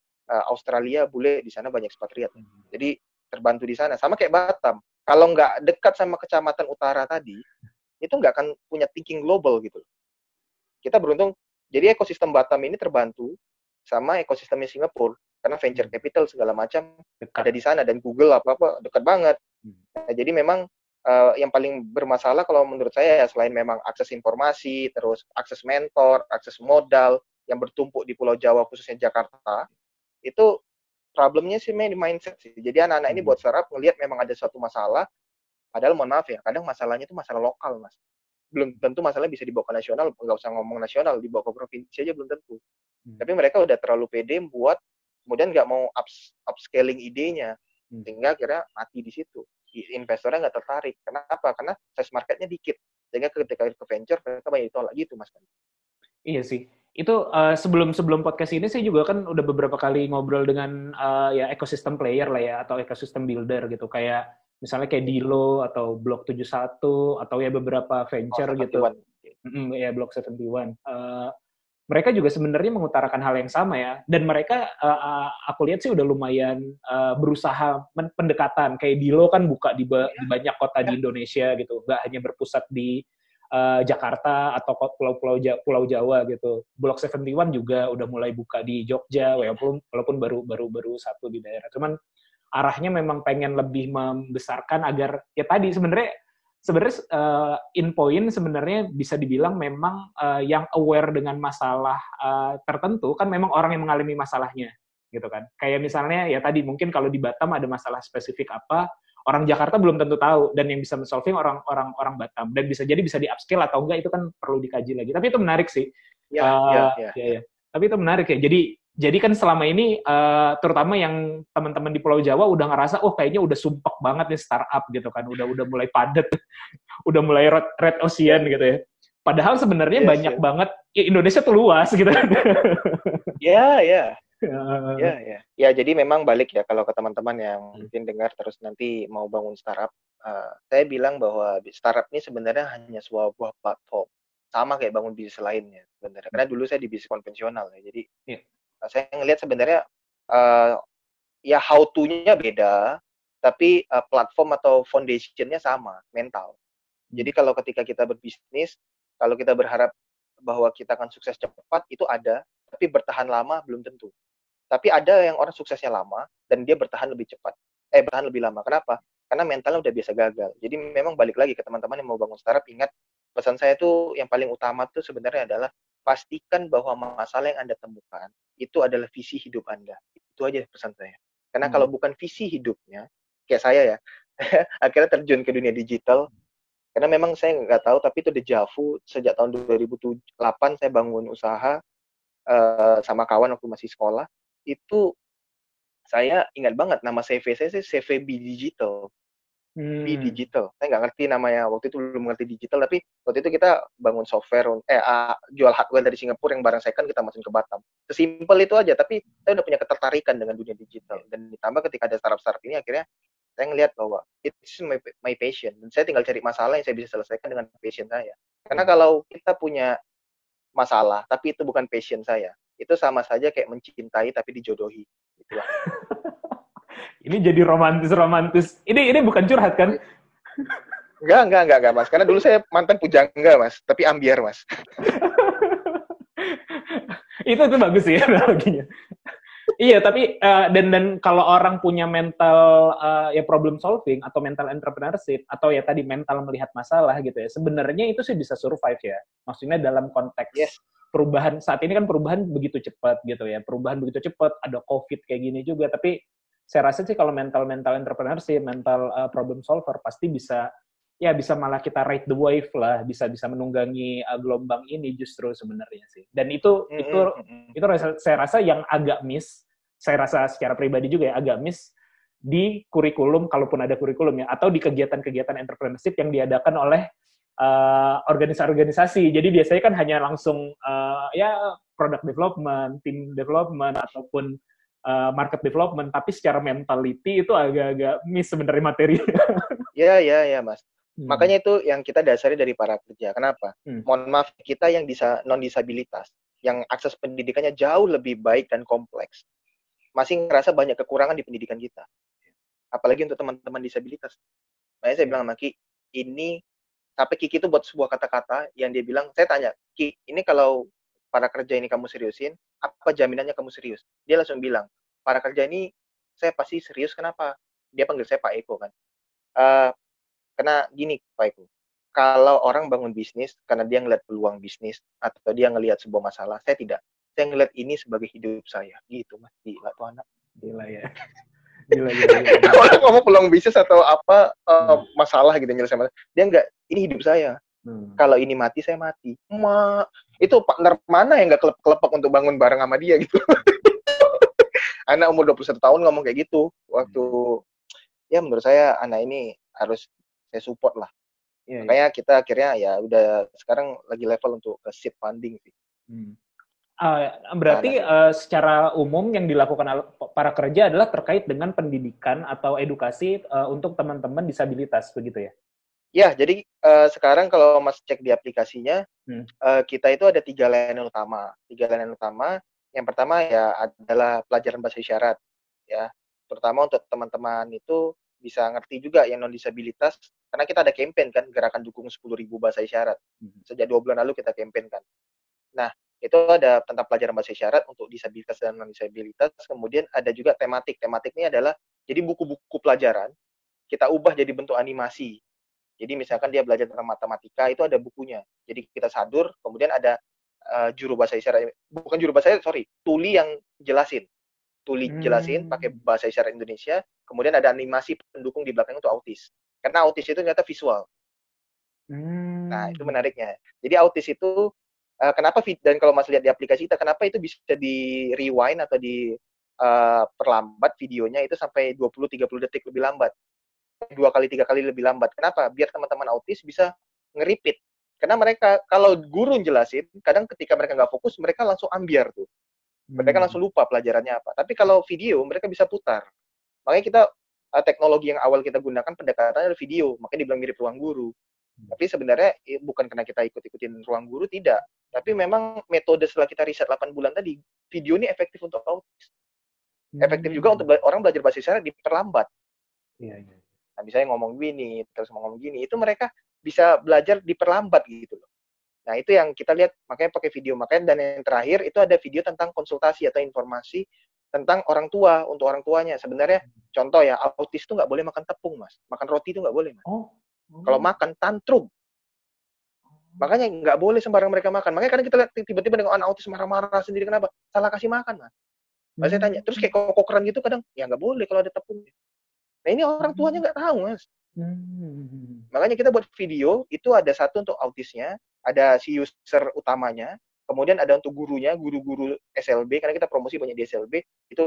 Speaker 5: Australia, bule di sana banyak ekspatriat. Jadi terbantu di sana. Sama kayak Batam. Kalau nggak dekat sama kecamatan utara tadi, itu nggak akan punya thinking global gitu. Kita beruntung. Jadi ekosistem Batam ini terbantu sama ekosistemnya Singapura karena venture capital segala macam ada di sana dan Google apa dekat banget. Nah, jadi memang yang paling bermasalah kalau menurut saya ya selain memang akses informasi, terus akses mentor, akses modal yang bertumpuk di Pulau Jawa khususnya Jakarta, itu problemnya sih main di mindset sih. Jadi anak-anak ini buat startup ngelihat memang ada suatu masalah, padahal mohon maaf ya, kadang masalahnya itu masalah lokal mas. Belum tentu masalah bisa dibawa ke nasional, nggak usah ngomong nasional, dibawa ke provinsi aja belum tentu. Tapi mereka udah terlalu pede buat kemudian nggak mau upscaling idenya, sehingga akhirnya mati di situ. Investornya nggak tertarik. Kenapa? Karena size marketnya dikit. Sehingga ketika ke venture, mereka banyak ditolak gitu, Mas.
Speaker 2: Iya sih. Itu sebelum podcast ini saya juga kan udah beberapa kali ngobrol dengan ya ekosistem player lah ya atau ekosistem builder gitu kayak misalnya kayak Dilo atau Block 71 atau ya beberapa venture gitu. Ya Block 71. Mereka juga sebenarnya mengutarakan hal yang sama ya dan mereka aku lihat sih udah lumayan berusaha pendekatan kayak Dilo kan buka di banyak kota di Indonesia gitu, nggak hanya berpusat di Jakarta atau Pulau Jawa gitu. Block 71 juga udah mulai buka di Jogja, walaupun baru satu di daerah. Cuman arahnya memang pengen lebih membesarkan agar ya tadi sebenarnya in point sebenarnya bisa dibilang memang yang aware dengan masalah tertentu kan memang orang yang mengalami masalahnya gitu kan. Kayak misalnya ya tadi mungkin kalau di Batam ada masalah spesifik apa, orang Jakarta belum tentu tahu dan yang bisa solving orang Batam dan bisa jadi bisa di upskill atau enggak itu kan perlu dikaji lagi. Tapi itu menarik sih. Ya. Tapi itu menarik ya. Jadi kan selama ini terutama yang teman-teman di Pulau Jawa udah ngerasa oh kayaknya udah sumpek banget nih startup gitu kan. Udah mulai padat. Udah mulai red ocean gitu ya. Padahal sebenarnya banyak banget Indonesia tuh luas gitu kan.
Speaker 5: Ya, jadi memang balik ya kalau ke teman-teman yang mungkin dengar terus nanti mau bangun startup, saya bilang bahwa startup ini sebenarnya hanya sebuah platform, sama kayak bangun bisnis lainnya sebenarnya. Karena dulu saya di bisnis konvensional ya, jadi saya ngelihat sebenarnya ya how to-nya beda, tapi platform atau foundation-nya sama, mental. Jadi kalau ketika kita berbisnis, kalau kita berharap bahwa kita akan sukses cepat, itu ada, tapi bertahan lama belum tentu. Tapi ada yang orang suksesnya lama, dan dia bertahan lebih cepat. Bertahan lebih lama. Kenapa? Karena mentalnya udah biasa gagal. Jadi memang balik lagi ke teman-teman yang mau bangun startup, ingat, pesan saya tuh yang paling utama tuh sebenarnya adalah pastikan bahwa masalah yang Anda temukan, itu adalah visi hidup Anda. Itu aja pesan saya. Karena kalau bukan visi hidupnya, kayak saya ya, akhirnya terjun ke dunia digital. Karena memang saya nggak tahu, tapi itu deja vu. Sejak tahun 2008 saya bangun usaha sama kawan waktu masih sekolah. Itu saya ingat banget nama CV saya sih CV B Digital. B Digital. Saya nggak ngerti namanya. Waktu itu belum ngerti digital, tapi waktu itu kita bangun software, jual hardware dari Singapura yang barang second kita masukin ke Batam. Sesimpel itu aja, tapi saya udah punya ketertarikan dengan dunia digital. Dan ditambah ketika ada startup ini, akhirnya saya ngelihat bahwa it's my passion. Dan saya tinggal cari masalah yang saya bisa selesaikan dengan passion saya. Karena kalau kita punya masalah, tapi itu bukan passion saya, itu sama saja kayak mencintai tapi dijodohi. Itulah.
Speaker 2: Ini jadi romantis. Ini bukan curhat kan?
Speaker 5: Enggak, Mas. Karena dulu saya mantan pujangga, Mas. Tapi ambiar, Mas.
Speaker 2: itu bagus sih analoginya. Iya, tapi dan kalau orang punya mental ya problem solving atau mental entrepreneurship atau ya tadi mental melihat masalah gitu ya, sebenarnya itu sih bisa survive ya. Maksudnya dalam konteks perubahan saat ini kan perubahan begitu cepat gitu ya. Perubahan begitu cepat, ada COVID kayak gini juga, tapi saya rasa sih kalau mental entrepreneurship, mental problem solver pasti bisa malah kita ride the wave lah, bisa menunggangi gelombang ini justru sebenarnya sih. Dan itu saya rasa yang agak miss, saya rasa secara pribadi juga ya agak miss di kurikulum, kalaupun ada kurikulum ya, atau di kegiatan-kegiatan entrepreneurship yang diadakan oleh organisasi. Jadi biasanya kan hanya langsung product development, team development ataupun market development, tapi secara mentality itu agak-agak miss sebenarnya materi.
Speaker 5: Ya, Mas. Makanya itu yang kita dasari dari para kerja. Kenapa? Mohon maaf, kita yang non-disabilitas, yang akses pendidikannya jauh lebih baik dan kompleks, masih ngerasa banyak kekurangan di pendidikan kita. Apalagi untuk teman-teman disabilitas. Makanya saya bilang sama Ki, ini, sampai Kiki itu buat sebuah kata-kata yang dia bilang, saya tanya, Ki, ini kalau para kerja ini kamu seriusin, apa jaminannya kamu serius? Dia langsung bilang, para kerja ini saya pasti serius. Kenapa? Dia panggil saya Pak Eko kan. Karena gini Pak Eko, kalau orang bangun bisnis karena dia ngeliat peluang bisnis atau dia ngelihat sebuah masalah, saya tidak. Saya ngeliat ini sebagai hidup saya. Gitu Mas. Gila tuh anak.
Speaker 2: Gila ya.
Speaker 5: Orang ngomong peluang bisnis atau apa masalah gitu nyelesain masalah. Dia enggak, ini hidup saya. Kalau ini mati, saya mati. Itu partner mana yang nggak kelepek untuk bangun bareng sama dia gitu. Anak umur 21 tahun ngomong kayak gitu. Waktu, ya menurut saya anak ini harus saya support lah. Makanya kita akhirnya ya udah sekarang lagi level untuk ke seed funding sih.
Speaker 2: Berarti secara umum yang dilakukan para kerja adalah terkait dengan pendidikan atau edukasi untuk teman-teman disabilitas, begitu ya?
Speaker 5: Ya, jadi sekarang kalau Mas cek di aplikasinya, kita itu ada 3 layanan utama. 3 layanan utama, yang pertama ya adalah pelajaran bahasa isyarat. Ya, terutama untuk teman-teman itu bisa ngerti juga yang non-disabilitas, karena kita ada campaign kan, gerakan dukung 10.000 bahasa isyarat. Sejak 2 bulan lalu kita campaign kan. Nah, itu ada tentang pelajaran bahasa isyarat untuk disabilitas dan non-disabilitas. Kemudian ada juga tematik. Tematik ini adalah, jadi buku-buku pelajaran, kita ubah jadi bentuk animasi. Jadi misalkan dia belajar tentang matematika, itu ada bukunya. Jadi kita sadur, kemudian ada juru bahasa isyarat, bukan juru bahasa isyarat, tuli yang jelasin. Tuli jelasin pakai bahasa isyarat Indonesia, kemudian ada animasi pendukung di belakang untuk autis. Karena autis itu ternyata visual. Nah, itu menariknya. Jadi autis itu, kenapa, dan kalau Mas lihat di aplikasi kita, kenapa itu bisa di rewind atau di perlambat videonya itu sampai 20-30 detik lebih lambat. 2 kali 3 kali lebih lambat. Kenapa? Biar teman-teman autis bisa nge-repeat. Karena mereka, kalau guru jelasin, kadang ketika mereka nggak fokus, mereka langsung ambiar tuh. Mereka langsung lupa pelajarannya apa. Tapi kalau video, mereka bisa putar. Makanya kita, teknologi yang awal kita gunakan pendekatannya adalah video. Makanya dibilang mirip ruang guru. Tapi sebenarnya bukan karena kita ikut-ikutin ruang guru, tidak. Tapi memang metode setelah kita riset 8 bulan tadi, video ini efektif untuk autis. Efektif juga untuk orang belajar bahasa isyarat diperlambat.
Speaker 2: Iya.
Speaker 5: Nah, misalnya ngomong gini, terus ngomong gini, itu mereka bisa belajar diperlambat gitu loh. Nah, itu yang kita lihat, makanya pakai video. Makanya, dan yang terakhir itu ada video tentang konsultasi atau informasi tentang orang tua, untuk orang tuanya. Sebenarnya, contoh ya, autis tuh nggak boleh makan tepung, Mas. Makan roti itu nggak boleh, Mas. Kalau makan, tantrum. Makanya nggak boleh sembarang mereka makan. Makanya kadang kita lihat tiba-tiba dengan anak autis marah-marah sendiri, kenapa? Salah kasih makan, Mas. Mas saya tanya, terus kayak kokoran gitu kadang, ya nggak boleh kalau ada tepung. Nah, ini orang tuanya nggak tahu, Mas. Makanya kita buat video, itu ada satu untuk autisnya, ada si user utamanya, kemudian ada untuk gurunya, guru-guru SLB, karena kita promosi banyak di SLB, itu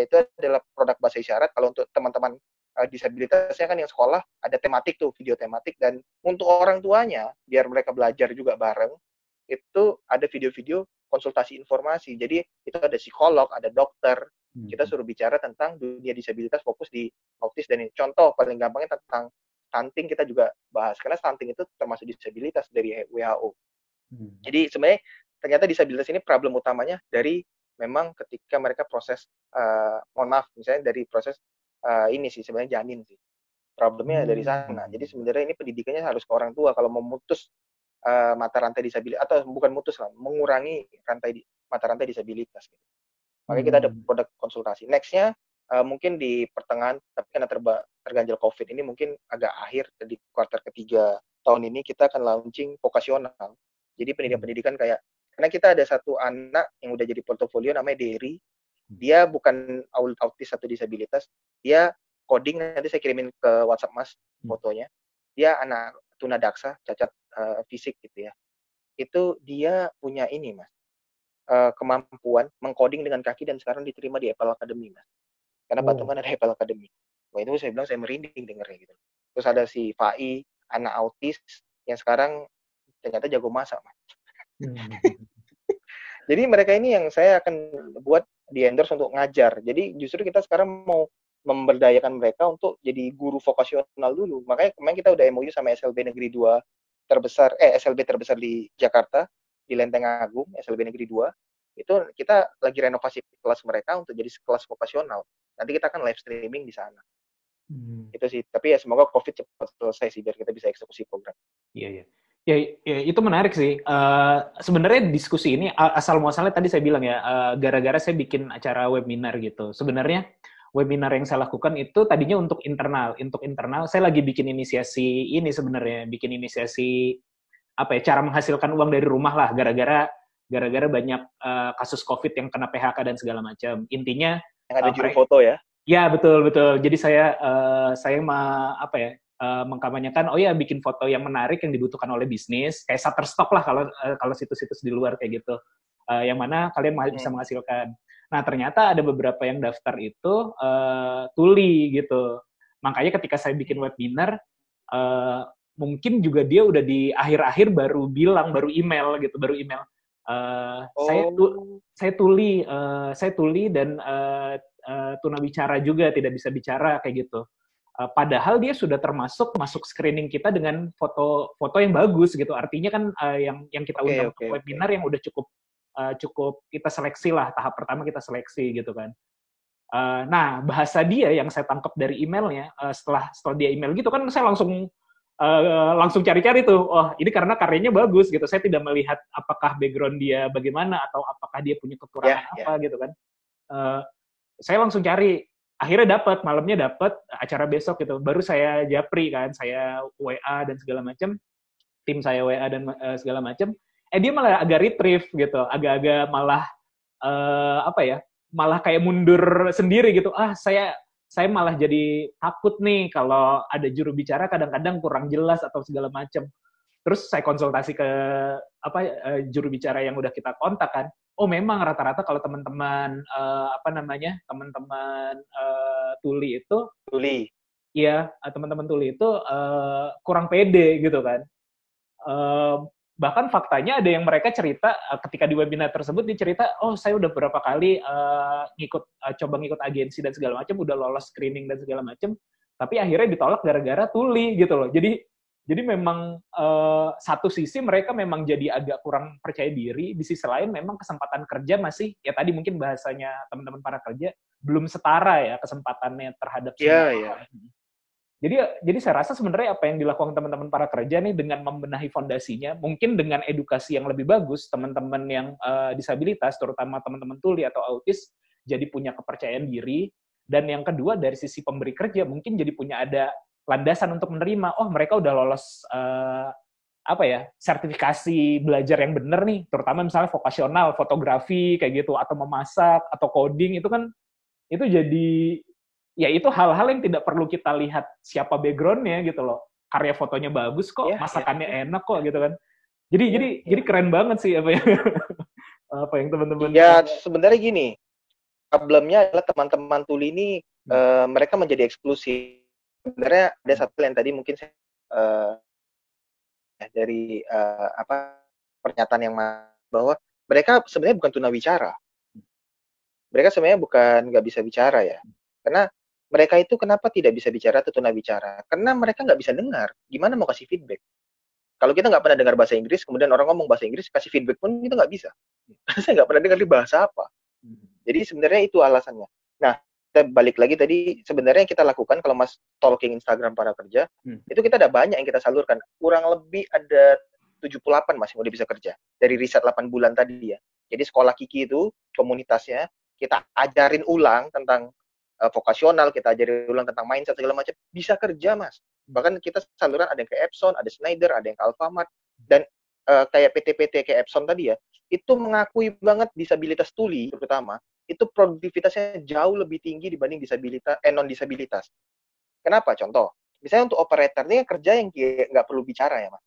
Speaker 5: itu adalah produk bahasa isyarat. Kalau untuk teman-teman disabilitasnya kan yang sekolah, ada tematik tuh, video tematik, dan untuk orang tuanya, biar mereka belajar juga bareng, itu ada video-video konsultasi informasi. Jadi itu ada psikolog, ada dokter, kita suruh bicara tentang dunia disabilitas, fokus di autis. Dan contoh paling gampangnya tentang stunting kita juga bahas, karena stunting itu termasuk disabilitas dari WHO. Jadi sebenarnya ternyata disabilitas ini problem utamanya dari memang ketika mereka proses, mohon maaf, misalnya dari proses ini sih sebenarnya janin sih. Problemnya dari sana. Jadi sebenarnya ini pendidikannya harus ke orang tua kalau memutus mata rantai disabilitas, atau bukan mutus lah, mengurangi mata rantai disabilitas. Gitu. Makanya kita ada produk konsultasi. Next-nya mungkin di pertengahan, tapi karena terganjal COVID ini mungkin agak akhir, di kuartal ketiga tahun ini kita akan launching vokasional. Jadi pendidikan kayak, karena kita ada satu anak yang udah jadi portofolio namanya Derry. Dia bukan autis atau disabilitas, dia coding, nanti saya kirimin ke WhatsApp Mas fotonya. Dia anak tunadaksa, cacat fisik gitu ya. Itu dia punya ini Mas, kemampuan mengcoding dengan kaki, dan sekarang diterima di Apple Academy Mas. Karena Batam kan ada Apple Academy. Wah, itu saya bilang saya merinding dengernya gitu. Terus ada si Fai, anak autis yang sekarang ternyata jago masak Mas. Jadi mereka ini yang saya akan buat di endorse untuk ngajar. Jadi justru kita sekarang mau memberdayakan mereka untuk jadi guru vokasional dulu. Makanya kemarin kita udah MOU sama SLB Negeri 2 terbesar, SLB terbesar di Jakarta, di Lenteng Agung, SLB Negeri 2. Itu kita lagi renovasi kelas mereka untuk jadi kelas vokasional. Nanti kita akan live streaming di sana. Itu sih. Tapi ya semoga COVID cepat selesai sih, biar kita bisa eksekusi program.
Speaker 2: Iya. Ya, itu menarik sih. Sebenarnya diskusi ini asal muasalnya tadi saya bilang ya, gara-gara saya bikin acara webinar gitu. Sebenarnya webinar yang saya lakukan itu tadinya untuk internal. Untuk internal saya lagi bikin inisiasi ini sebenarnya, bikin inisiasi apa ya, cara menghasilkan uang dari rumah lah. Gara-gara banyak kasus COVID yang kena PHK dan segala macam. Intinya
Speaker 5: yang ada juru foto ya.
Speaker 2: Ya, betul. Jadi saya mengkampanyekan, oh ya, bikin foto yang menarik yang dibutuhkan oleh bisnis, kayak Shutterstock lah kalau situs-situs di luar kayak gitu, yang mana kalian bisa menghasilkan. Nah, ternyata ada beberapa yang daftar itu tuli gitu. Makanya ketika saya bikin webinar, mungkin juga dia udah di akhir-akhir baru email. Saya tuli dan tunawicara juga, tidak bisa bicara kayak gitu. Padahal dia sudah masuk screening kita dengan foto yang bagus gitu. Artinya kan yang kita undang ke webinar yang udah cukup kita seleksi lah, tahap pertama kita seleksi gitu kan. Nah, bahasa dia yang saya tangkap dari emailnya, setelah dia email gitu kan, saya langsung cari-cari tuh, oh ini karena karyanya bagus gitu. Saya tidak melihat apakah background dia bagaimana atau apakah dia punya kekurangan gitu kan. Saya langsung cari. Akhirnya malamnya dapat acara besok gitu. Baru saya japri kan, saya WA dan segala macam, tim saya WA dan segala macam. Dia malah agak retrieve gitu, agak-agak malah malah kayak mundur sendiri gitu. Saya malah jadi takut nih kalau ada juru bicara kadang-kadang kurang jelas atau segala macam. Terus saya konsultasi ke juru bicara yang udah kita kontak kan. Oh memang rata-rata kalau teman-teman tuli itu, teman-teman tuli itu kurang pede gitu kan. Bahkan faktanya ada yang mereka cerita ketika di webinar tersebut, dia cerita, oh saya udah berapa kali coba ngikut agensi dan segala macam, udah lolos screening dan segala macam, tapi akhirnya ditolak gara-gara tuli gitu loh. Jadi memang satu sisi mereka memang jadi agak kurang percaya diri, di sisi lain memang kesempatan kerja masih, ya tadi mungkin bahasanya teman-teman para kerja, belum setara ya kesempatannya terhadap semua orang. Jadi saya rasa sebenarnya apa yang dilakukan teman-teman para kerja nih dengan membenahi fondasinya, mungkin dengan edukasi yang lebih bagus, teman-teman yang disabilitas, terutama teman-teman tuli atau autis, jadi punya kepercayaan diri. Dan yang kedua dari sisi pemberi kerja, mungkin jadi punya ada landasan untuk menerima, oh mereka udah lolos sertifikasi belajar yang benar nih, terutama misalnya vokasional, fotografi kayak gitu, atau memasak, atau coding, itu kan itu jadi ya itu hal-hal yang tidak perlu kita lihat siapa background-nya gitu loh. Karya fotonya bagus kok, masakannya enak kok gitu kan. Jadi keren banget sih apa yang teman-teman.
Speaker 5: Ya sebenarnya gini, problemnya adalah teman-teman tuli ini mereka menjadi eksklusif. Sebenarnya ada satu yang tadi mungkin saya dari pernyataan yang bahwa mereka sebenarnya bukan tunawicara. Mereka sebenarnya bukan nggak bisa bicara ya. Karena mereka itu kenapa tidak bisa bicara atau tunawicara? Karena mereka nggak bisa dengar. Gimana mau kasih feedback? Kalau kita nggak pernah dengar bahasa Inggris, kemudian orang ngomong bahasa Inggris, kasih feedback pun kita nggak bisa. Saya nggak pernah dengar di bahasa apa. Jadi sebenarnya itu alasannya. Nah, kita balik lagi tadi, sebenarnya yang kita lakukan kalau Mas stalking Instagram para kerja, itu kita ada banyak yang kita salurkan. Kurang lebih ada 78 Mas yang udah bisa kerja. Dari riset 8 bulan tadi ya. Jadi sekolah Kiki itu, komunitasnya, kita ajarin ulang tentang vokasional, kita ajarin ulang tentang mindset segala macam, bisa kerja Mas. Bahkan kita saluran ada yang ke Epson, ada Schneider, ada yang ke Alfamart, dan kayak PT-PT kayak Epson tadi ya, itu mengakui banget disabilitas tuli terutama, itu produktivitasnya jauh lebih tinggi dibanding non-disabilitas. Kenapa? Contoh, misalnya untuk operator ini kerja yang nggak perlu bicara ya Mas.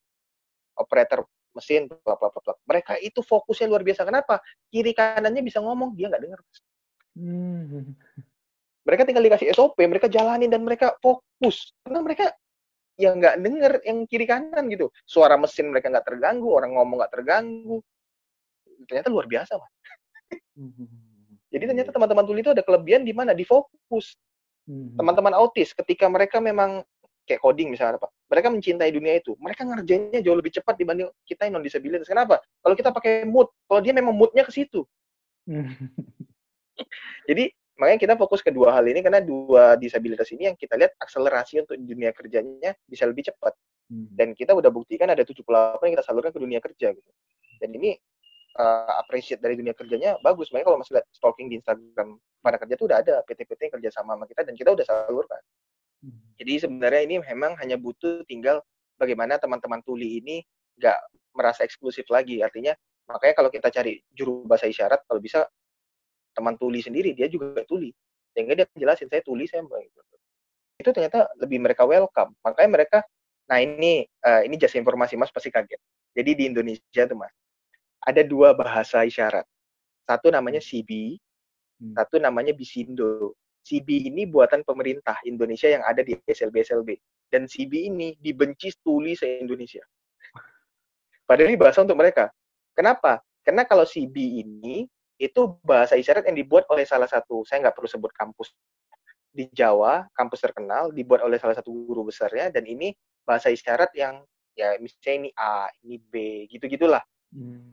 Speaker 5: Operator mesin, bla bla bla. Mereka itu fokusnya luar biasa. Kenapa? Kiri kanannya bisa ngomong, dia nggak dengar. Mereka tinggal dikasih SOP, mereka jalanin dan mereka fokus. Karena mereka yang nggak denger yang kiri kanan gitu. Suara mesin mereka nggak terganggu, orang ngomong nggak terganggu. Ternyata luar biasa, Mas. Jadi ternyata teman-teman tuli itu ada kelebihan di mana? Di fokus. Teman-teman autis, ketika mereka memang kayak coding misalnya, Pak, mereka mencintai dunia itu. Mereka ngerjainnya jauh lebih cepat dibanding kita yang non-disabilitas. Kenapa? Kalau kita pakai mood, kalau dia memang moodnya ke situ. Jadi makanya kita fokus ke dua hal ini karena dua disabilitas ini yang kita lihat akselerasi untuk dunia kerjanya bisa lebih cepat. Dan kita udah buktikan ada 78 yang kita salurkan ke dunia kerja gitu. Dan ini appreciate dari dunia kerjanya bagus. Makanya kalau masih lihat stalking di Instagram para kerja tuh udah ada PT-PT yang kerja sama kita dan kita udah salurkan. Jadi sebenarnya ini memang hanya butuh tinggal bagaimana teman-teman tuli ini nggak merasa eksklusif lagi. Artinya makanya kalau kita cari juru bahasa isyarat, kalau bisa teman tuli sendiri, dia juga tuli. Sehingga dia jelasin, saya tuli, saya itu ternyata lebih mereka welcome. Makanya mereka, nah ini just informasi Mas pasti kaget. Jadi di Indonesia tuh Mas, ada 2 bahasa isyarat. Satu namanya CB, satu namanya Bisindo. CB ini buatan pemerintah Indonesia yang ada di SLB. Dan CB ini dibenci tuli se-Indonesia. Padahal ini bahasa untuk mereka. Kenapa? Karena kalau CB ini itu bahasa isyarat yang dibuat oleh salah satu, saya nggak perlu sebut kampus di Jawa, kampus terkenal, dibuat oleh salah satu guru besarnya, dan ini bahasa isyarat yang, ya misalnya ini A, ini B, gitu-gitulah.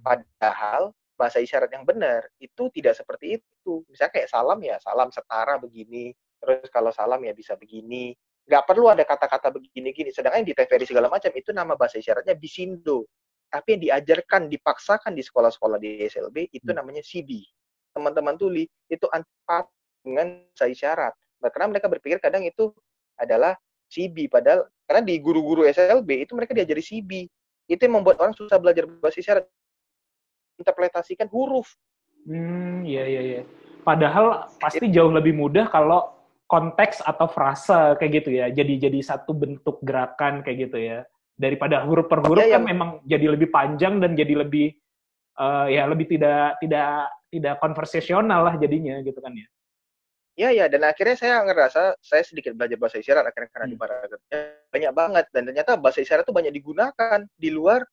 Speaker 5: Padahal bahasa isyarat yang benar, itu tidak seperti itu. Misalnya kayak salam ya, salam setara begini, terus kalau salam ya bisa begini. Nggak perlu ada kata-kata begini-gini, sedangkan di TVRI segala macam, itu nama bahasa isyaratnya Bisindo. Tapi yang diajarkan, dipaksakan di sekolah-sekolah di SLB, itu namanya CB. Teman-teman tuli, itu antipat dengan bahasa isyarat. Karena mereka berpikir kadang itu adalah CB. Padahal, karena di guru-guru SLB, itu mereka diajari CB. Itu yang membuat orang susah belajar bahasa isyarat. Interpretasikan huruf.
Speaker 2: Iya. Padahal pasti jauh lebih mudah kalau konteks atau frasa kayak gitu ya. Jadi satu bentuk gerakan kayak gitu ya. Daripada huruf per huruf kan memang jadi lebih panjang dan jadi lebih lebih tidak konversasional lah jadinya gitu kan ya.
Speaker 5: Iya, dan akhirnya saya ngerasa saya sedikit belajar bahasa isyarat akhirnya karena di para kerja banyak banget, dan ternyata bahasa isyarat itu banyak digunakan di luar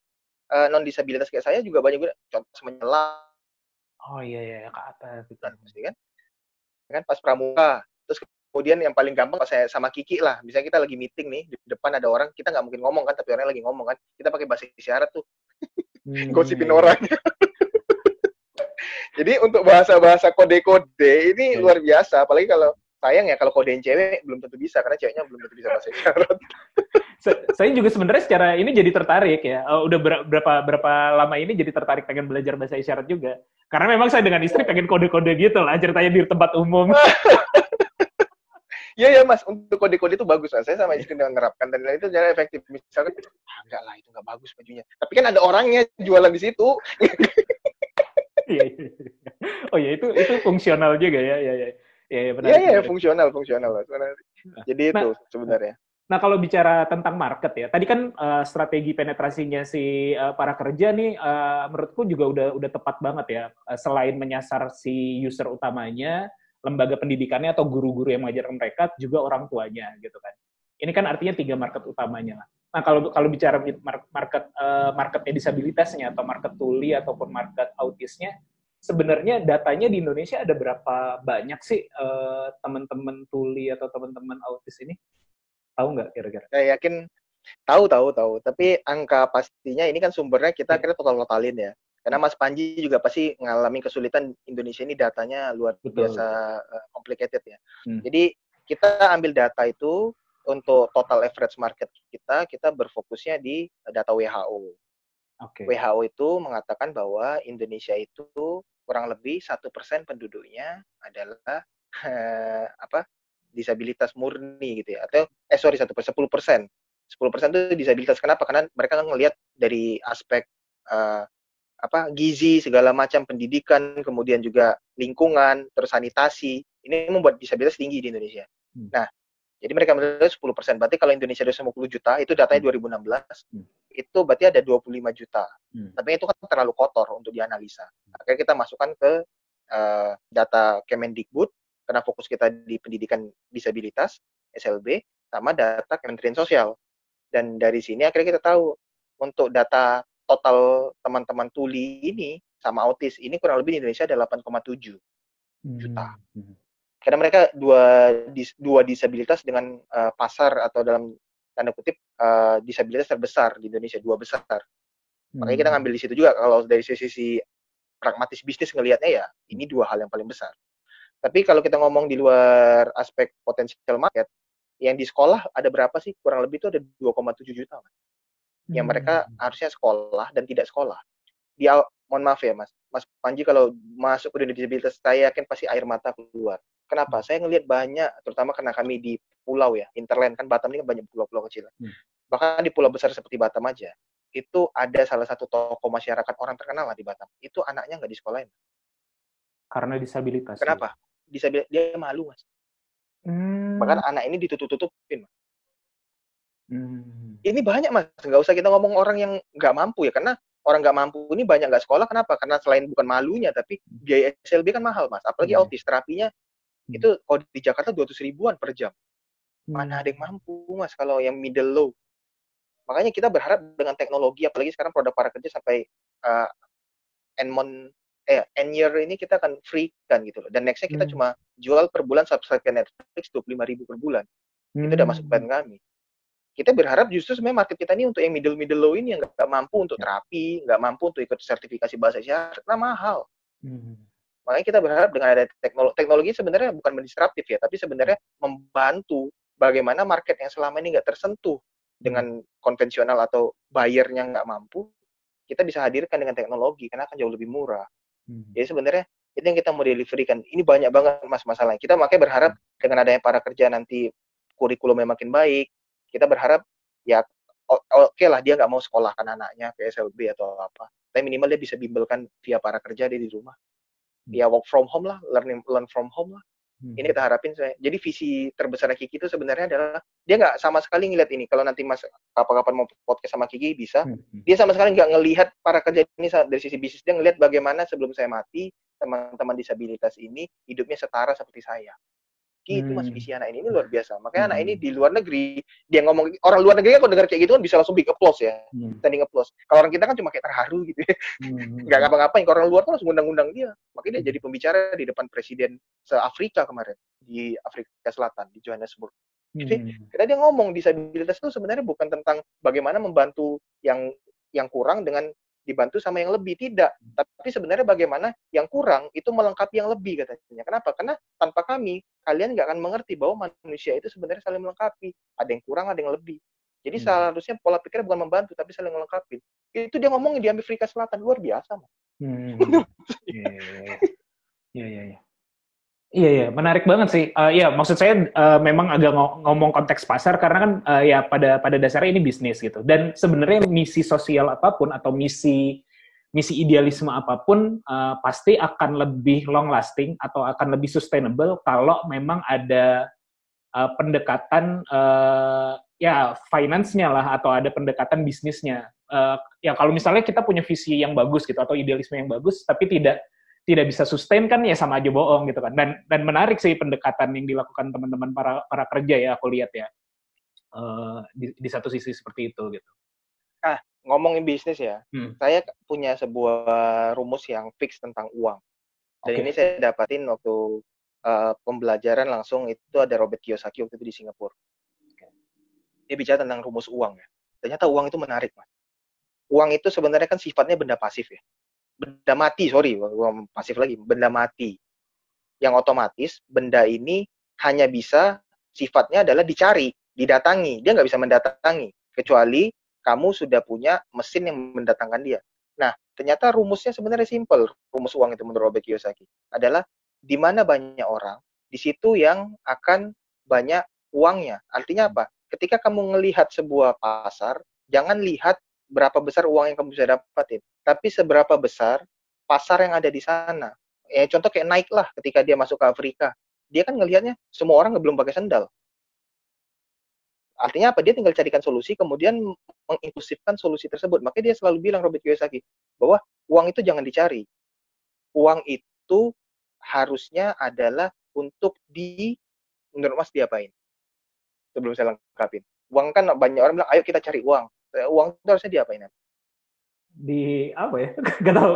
Speaker 5: non disabilitas kayak saya juga banyak guna. Contoh menyelam.
Speaker 2: Oh iya ke atas gitu
Speaker 5: kan pas pramuka. Terus kemudian yang paling gampang kalau saya sama Kiki lah, misalnya kita lagi meeting nih, di depan ada orang, kita nggak mungkin ngomong kan, tapi orangnya lagi ngomong kan, kita pakai bahasa isyarat tuh, gosipin orang. Jadi untuk bahasa-bahasa kode-kode ini luar biasa, apalagi kalau sayang ya kalau kodein cewek belum tentu bisa, karena ceweknya belum tentu bisa bahasa isyarat.
Speaker 2: Saya juga sebenarnya secara ini jadi tertarik ya. Udah berapa lama ini jadi tertarik pengen belajar bahasa isyarat juga. Karena memang saya dengan istri pengen kode-kode gitu lah ceritanya di tempat umum.
Speaker 5: Iya Mas, untuk kode-kode itu bagus Mas. Saya sama istri menerapkan dan itu cara efektif. Misalnya, enggak lah itu enggak bagus bajunya. Tapi kan ada orangnya jualan di situ.
Speaker 2: Iya. Oh ya itu fungsional juga ya. Iya benar.
Speaker 5: Iya fungsional Mas. Jadi itu sebenarnya.
Speaker 2: Nah, kalau bicara tentang market ya, tadi kan strategi penetrasinya si para kerja nih, menurutku juga udah tepat banget ya. Selain menyasar si user utamanya, lembaga pendidikannya atau guru-guru yang mengajarkan mereka, juga orang tuanya gitu kan. Ini kan artinya 3 market utamanya lah. Nah, kalau bicara marketnya disabilitasnya atau market tuli ataupun market autisnya, sebenarnya datanya di Indonesia ada berapa banyak sih teman-teman tuli atau teman-teman autis ini? Tahu nggak kira-kira?
Speaker 5: Saya yakin tahu. Tapi angka pastinya ini kan sumbernya kita kira totalin ya. Karena Mas Panji juga pasti mengalami kesulitan Indonesia ini datanya luar biasa complicated ya. Jadi kita ambil data itu untuk total average market kita berfokusnya di data WHO. WHO itu mengatakan bahwa Indonesia itu kurang lebih 1% penduduknya adalah disabilitas murni gitu ya. Atau 10%. 10% itu disabilitas. Kenapa? Karena mereka kan ngelihat dari aspek gizi, segala macam, pendidikan, kemudian juga lingkungan, terus sanitasi. Ini membuat disabilitas tinggi di Indonesia. Nah, jadi mereka menilai 10%. Berarti kalau Indonesia ada 50 juta, itu datanya 2016, itu berarti ada 25 juta. Tapi itu kan terlalu kotor untuk dianalisa. Akhirnya kita masukkan ke data Kemendikbud, karena fokus kita di pendidikan disabilitas, SLB, sama data Kementerian Sosial. Dan dari sini akhirnya kita tahu, untuk data total teman-teman tuli ini sama autis ini kurang lebih di Indonesia ada 8,7 juta. Karena mereka dua disabilitas dengan pasar atau dalam tanda kutip disabilitas terbesar di Indonesia, 2 besar. Makanya kita ngambil di situ juga. Kalau dari sisi pragmatis bisnis ngelihatnya ya ini 2 hal yang paling besar. Tapi kalau kita ngomong di luar aspek potensial market, yang di sekolah ada berapa sih? Kurang lebih itu ada 2,7 juta. Yang mereka harusnya sekolah dan tidak sekolah. Mohon maaf ya Mas Panji, kalau masuk ke dunia disabilitas, saya yakin pasti air mata keluar. Kenapa? Saya ngelihat banyak, terutama karena kami di pulau ya, hinterland kan, Batam ini kan banyak pulau-pulau kecil. Bahkan di pulau besar seperti Batam aja, itu ada salah satu tokoh masyarakat orang terkenal lah di Batam. Itu anaknya nggak disekolahin.
Speaker 2: Karena disabilitas.
Speaker 5: Kenapa? Disabilitas, dia malu Mas. Bahkan anak ini ditutup-tutupin. Ini banyak Mas, nggak usah kita ngomong orang yang nggak mampu ya, karena orang nggak mampu ini banyak nggak sekolah. Kenapa? Karena selain bukan malunya, tapi biaya SLB kan mahal Mas, apalagi autis, terapinya itu kalau di Jakarta 200 ribuan per jam. Mana ada yang mampu Mas kalau yang middle low. Makanya kita berharap dengan teknologi, apalagi sekarang produk para kerja sampai N-year ini kita akan free kan gitu loh. Dan nextnya kita cuma jual per bulan subscribe ke Netflix 25.000 per bulan. Itu udah masuk plan kami. Kita berharap justru sebenarnya market kita ini untuk yang middle low ini yang nggak mampu untuk terapi, nggak mampu untuk ikut sertifikasi bahasa isyarat, karena mahal. Makanya kita berharap dengan ada teknologi sebenarnya bukan mendisruptif ya, tapi sebenarnya membantu bagaimana market yang selama ini nggak tersentuh dengan konvensional atau buyernya nggak mampu, kita bisa hadirkan dengan teknologi karena akan jauh lebih murah. Jadi sebenarnya itu yang kita mau deliverykan. Ini banyak banget Mas masalahnya. Kita makanya berharap dengan adanya para kerja nanti kurikulumnya makin baik. Kita berharap ya oke lah dia nggak mau sekolahkan anaknya ke SLB atau apa, tapi minimal dia bisa bimbelkan via para kerja dia di rumah, ya work from home lah, learn from home lah. Ini kita harapin. Jadi visi terbesar Kiki itu sebenarnya adalah dia nggak sama sekali ngeliat ini. Kalau nanti Mas kapan-kapan mau podcast sama Kiki bisa, dia sama sekali nggak ngelihat para kerja ini dari sisi bisnis. Dia ngelihat bagaimana sebelum saya mati teman-teman disabilitas ini hidupnya setara seperti saya. Itu Mas, visi anak ini luar biasa. Makanya anak ini di luar negeri, dia ngomong, orang luar negeri kan kalau dengar kayak gitu kan bisa langsung big applause ya, standing applause. Kalau orang kita kan cuma kayak terharu gitu ya, nggak ngapa-ngapain. Kalau orang luar kan langsung undang-undang dia. Makanya dia jadi pembicara di depan presiden se-Afrika kemarin, di Afrika Selatan, di Johannesburg. Jadi karena dia ngomong disabilitas itu sebenarnya bukan tentang bagaimana membantu yang kurang dengan dibantu sama yang lebih, tidak. Tapi sebenarnya bagaimana yang kurang itu melengkapi yang lebih katanya. Kenapa? Karena tanpa kami, kalian nggak akan mengerti bahwa manusia itu sebenarnya saling melengkapi. Ada yang kurang, ada yang lebih. Jadi seharusnya pola pikir bukan membantu, tapi saling melengkapi. Itu dia ngomongin di Amerika Selatan, luar biasa.
Speaker 2: Iya. Iya, menarik banget sih. Ya, maksud saya memang agak ngomong konteks pasar karena kan ya pada dasarnya ini bisnis gitu. Dan sebenarnya misi sosial apapun atau misi idealisme apapun pasti akan lebih long lasting atau akan lebih sustainable kalau memang ada pendekatan ya finance-nya lah atau ada pendekatan bisnisnya. Ya kalau misalnya kita punya visi yang bagus gitu atau idealisme yang bagus tapi tidak bisa sustain kan ya sama aja bohong gitu kan. Dan menarik sih pendekatan yang dilakukan teman-teman para kerja ya aku lihat ya. Di satu sisi seperti itu gitu.
Speaker 5: Ngomongin bisnis ya. Saya punya sebuah rumus yang fix tentang uang. Dan ini saya dapatin waktu pembelajaran langsung itu ada Robert Kiyosaki waktu itu di Singapura. Dia bicara tentang rumus uang ya. Ternyata uang itu menarik, Mas. Uang itu sebenarnya kan sifatnya benda pasif ya. Benda mati, pasif lagi, benda mati. Yang otomatis benda ini hanya bisa sifatnya adalah dicari, didatangi. Dia nggak bisa mendatangi, kecuali kamu sudah punya mesin yang mendatangkan dia. Nah, ternyata rumusnya sebenarnya simple. Rumus uang itu menurut Robert Kiyosaki adalah di mana banyak orang, di situ yang akan banyak uangnya. Artinya apa? Ketika kamu melihat sebuah pasar, jangan lihat berapa besar uang yang kamu bisa dapatin, tapi seberapa besar pasar yang ada di sana. Ya, contoh kayak Nike lah, ketika dia masuk ke Afrika, dia kan ngelihatnya semua orang belum pakai sandal. Artinya apa? Dia tinggal carikan solusi, kemudian menginklusifkan solusi tersebut. Makanya dia selalu bilang, Robert Kiyosaki, bahwa uang itu jangan dicari. Uang itu harusnya adalah untuk menurut Mas diapain? Sebelum saya lengkapin. Uang kan banyak orang bilang, ayo kita cari uang. Uang itu harusnya diapain?
Speaker 2: Di apa ya? Gak tahu.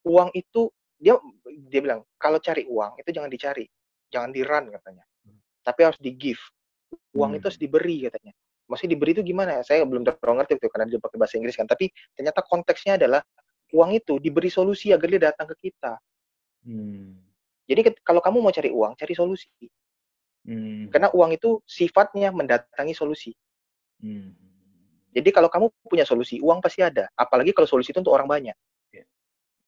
Speaker 5: Uang itu dia bilang kalau cari uang itu jangan dicari, jangan di-run katanya. Tapi harus di-give. Uang itu harus diberi katanya. Maksudnya diberi itu gimana? Saya belum terlalu ngerti itu karena dia pakai bahasa Inggris kan. Tapi ternyata konteksnya adalah uang itu diberi solusi agar dia datang ke kita. Jadi kalau kamu mau cari uang, cari solusi. Karena uang itu sifatnya mendatangi solusi. Jadi kalau kamu punya solusi, uang pasti ada. Apalagi kalau solusi itu untuk orang banyak.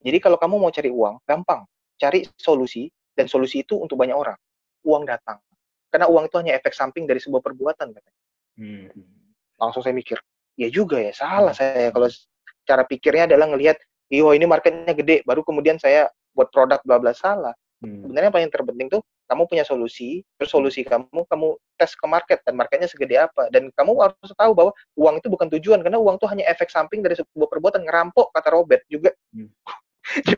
Speaker 5: Jadi kalau kamu mau cari uang, gampang. Cari solusi, dan solusi itu untuk banyak orang. Uang datang. Karena uang itu hanya efek samping dari sebuah perbuatan. Langsung saya mikir, ya juga ya, salah saya. Kalau cara pikirnya adalah ngelihat, ini marketnya gede, baru kemudian saya buat produk bla bla, salah. Sebenarnya yang paling terpenting tuh kamu punya solusi, terus solusi kamu tes ke market, dan marketnya segede apa, dan kamu harus tahu bahwa uang itu bukan tujuan, karena uang itu hanya efek samping dari sebuah perbuatan. Ngerampok kata Robert juga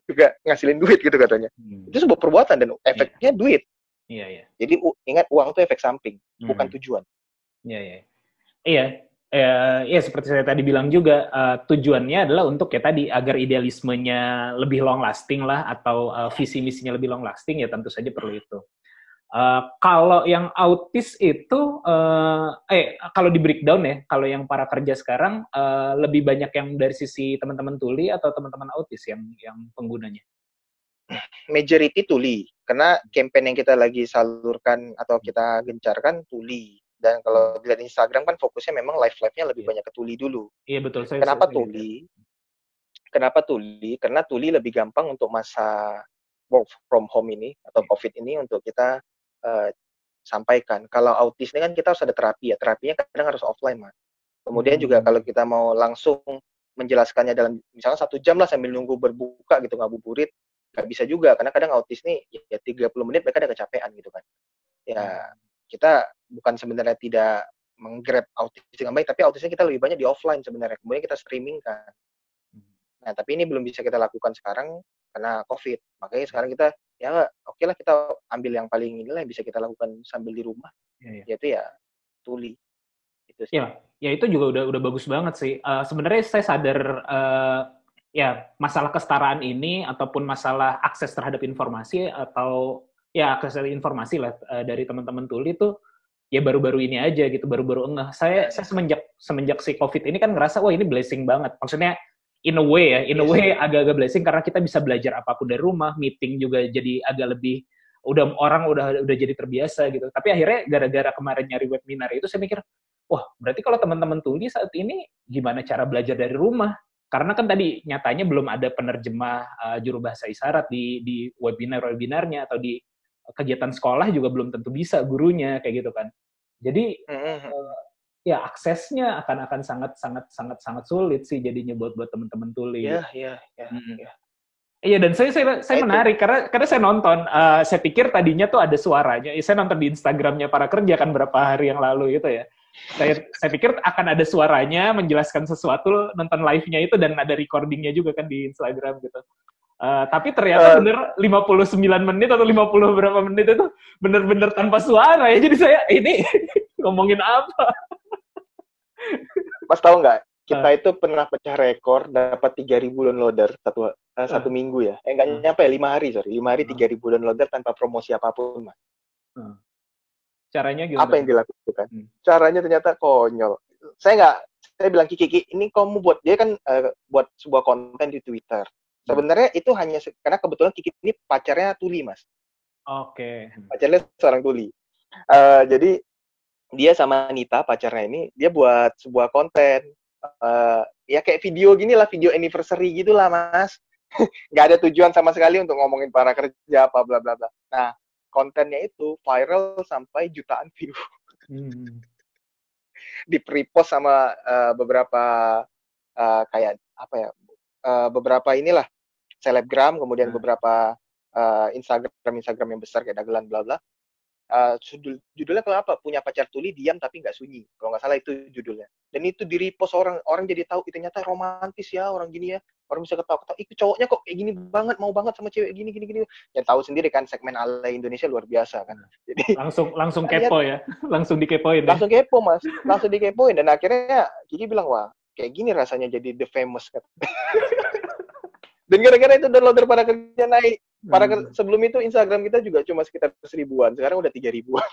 Speaker 5: juga ngasilin duit gitu katanya. Itu sebuah perbuatan dan efeknya duit. Jadi ingat, uang itu efek samping, bukan tujuan.
Speaker 2: Iya, seperti saya tadi bilang juga, tujuannya adalah untuk ya tadi agar idealismenya lebih long lasting lah, atau visi misinya lebih long lasting, ya tentu saja perlu itu. Kalau yang autis itu, kalau di breakdown ya, kalau yang para kerja sekarang lebih banyak yang dari sisi teman-teman tuli atau teman-teman autis yang penggunanya?
Speaker 5: Majority tuli, karena campaign yang kita lagi salurkan atau kita gencarkan tuli. Dan kalau dilihat Instagram kan fokusnya memang live-nya lebih banyak ke tuli dulu.
Speaker 2: Iya betul.
Speaker 5: Kenapa tuli? Kenapa tuli? Karena tuli lebih gampang untuk masa work from home ini atau COVID ini untuk kita sampaikan. Kalau autis ini kan kita harus ada terapi ya. Terapinya kadang harus offline, Mas. Kemudian juga kalau kita mau langsung menjelaskannya dalam misalnya 1 jam lah sambil nunggu berbuka gitu, ngabuburit, nggak bisa juga. Karena kadang autis nih ya 30 menit mereka ada kecapean gitu kan. Ya kita bukan sebenarnya tidak menggrab autis dengan baik, tapi autisnya kita lebih banyak di offline sebenarnya. Kemudian kita streaming kan. Nah, tapi ini belum bisa kita lakukan sekarang karena COVID. Makanya sekarang kita oke lah, kita ambil yang paling inilah yang bisa kita lakukan sambil di rumah. Yaitu ya tuli. Itu sih.
Speaker 2: Ya itu juga udah bagus banget sih. Sebenarnya saya sadar ya masalah kesetaraan ini ataupun masalah akses terhadap informasi atau ya akses informasi lah dari teman-teman tuli itu ya baru-baru ini aja gitu, baru-baru ngeh. Saya semenjak si COVID ini kan ngerasa wah ini blessing banget. Maksudnya in a way agak-agak blessing karena kita bisa belajar apapun dari rumah, meeting juga jadi agak lebih orang udah jadi terbiasa gitu. Tapi akhirnya gara-gara kemarin nyari webinar itu saya mikir, wah berarti kalau teman-teman tuli saat ini gimana cara belajar dari rumah? Karena kan tadi nyatanya belum ada penerjemah juru bahasa isyarat di webinar-webinarnya atau di kegiatan sekolah juga belum tentu bisa gurunya kayak gitu kan. Jadi ya aksesnya akan sangat sulit sih jadinya buat teman-teman tuli.
Speaker 5: Iya.
Speaker 2: Iya, dan saya menarik karena saya nonton, saya pikir tadinya tuh ada suaranya. Saya nonton di Instagramnya Para Kerja kan berapa hari yang lalu gitu ya. Saya pikir akan ada suaranya menjelaskan sesuatu, nonton live-nya itu dan ada recordingnya juga kan di Instagram gitu. Tapi ternyata bener 59 menit atau 50 berapa menit itu bener-bener tanpa suara ya. Jadi saya ini ngomongin apa?
Speaker 5: Mas tahu nggak? Kita itu pernah pecah rekor dapat 3.000 downloader satu minggu ya. Nggak nyampe 5 hari, 5 hari 3.000 downloader tanpa promosi apapun, Mas.
Speaker 2: Caranya gimana?
Speaker 5: Apa yang dilakukan? Caranya ternyata konyol. Saya bilang Kiki, ini kamu buat, dia kan buat sebuah konten di Twitter. Sebenarnya itu hanya karena kebetulan Kiki ini pacarnya tuli, Mas.
Speaker 2: Oke.
Speaker 5: Pacarnya seorang tuli. Jadi dia sama Nita pacarnya ini, dia buat sebuah konten. Ya kayak video gini lah, video anniversary gitulah, Mas. Nggak ada tujuan sama sekali untuk ngomongin para kerja apa bla bla bla. Nah, kontennya itu viral sampai jutaan view. Di repost sama beberapa kayak apa ya, beberapa inilah selebgram, kemudian beberapa Instagram yang besar kayak dagelan bla bla. Judulnya kalau apa? Punya pacar tuli diam tapi nggak sunyi. Kalau nggak salah itu judulnya. Dan itu di repost orang jadi tahu itu ternyata romantis ya orang gini ya. Orang bisa ketawa-ketawa, itu cowoknya kok kayak gini banget, mau banget sama cewek gini. Ya tahu sendiri kan segmen ala Indonesia luar biasa kan. Jadi
Speaker 2: langsung kepo ya. Langsung dikepoin.
Speaker 5: Langsung kepo, Mas. Langsung dikepoin dan akhirnya Kiki bilang, "Wah, kayak gini rasanya jadi the famous." Dan gara-gara itu downloader Para Kerja naik. Sebelum itu Instagram kita juga cuma sekitar 1.000-an, sekarang udah 3.000-an.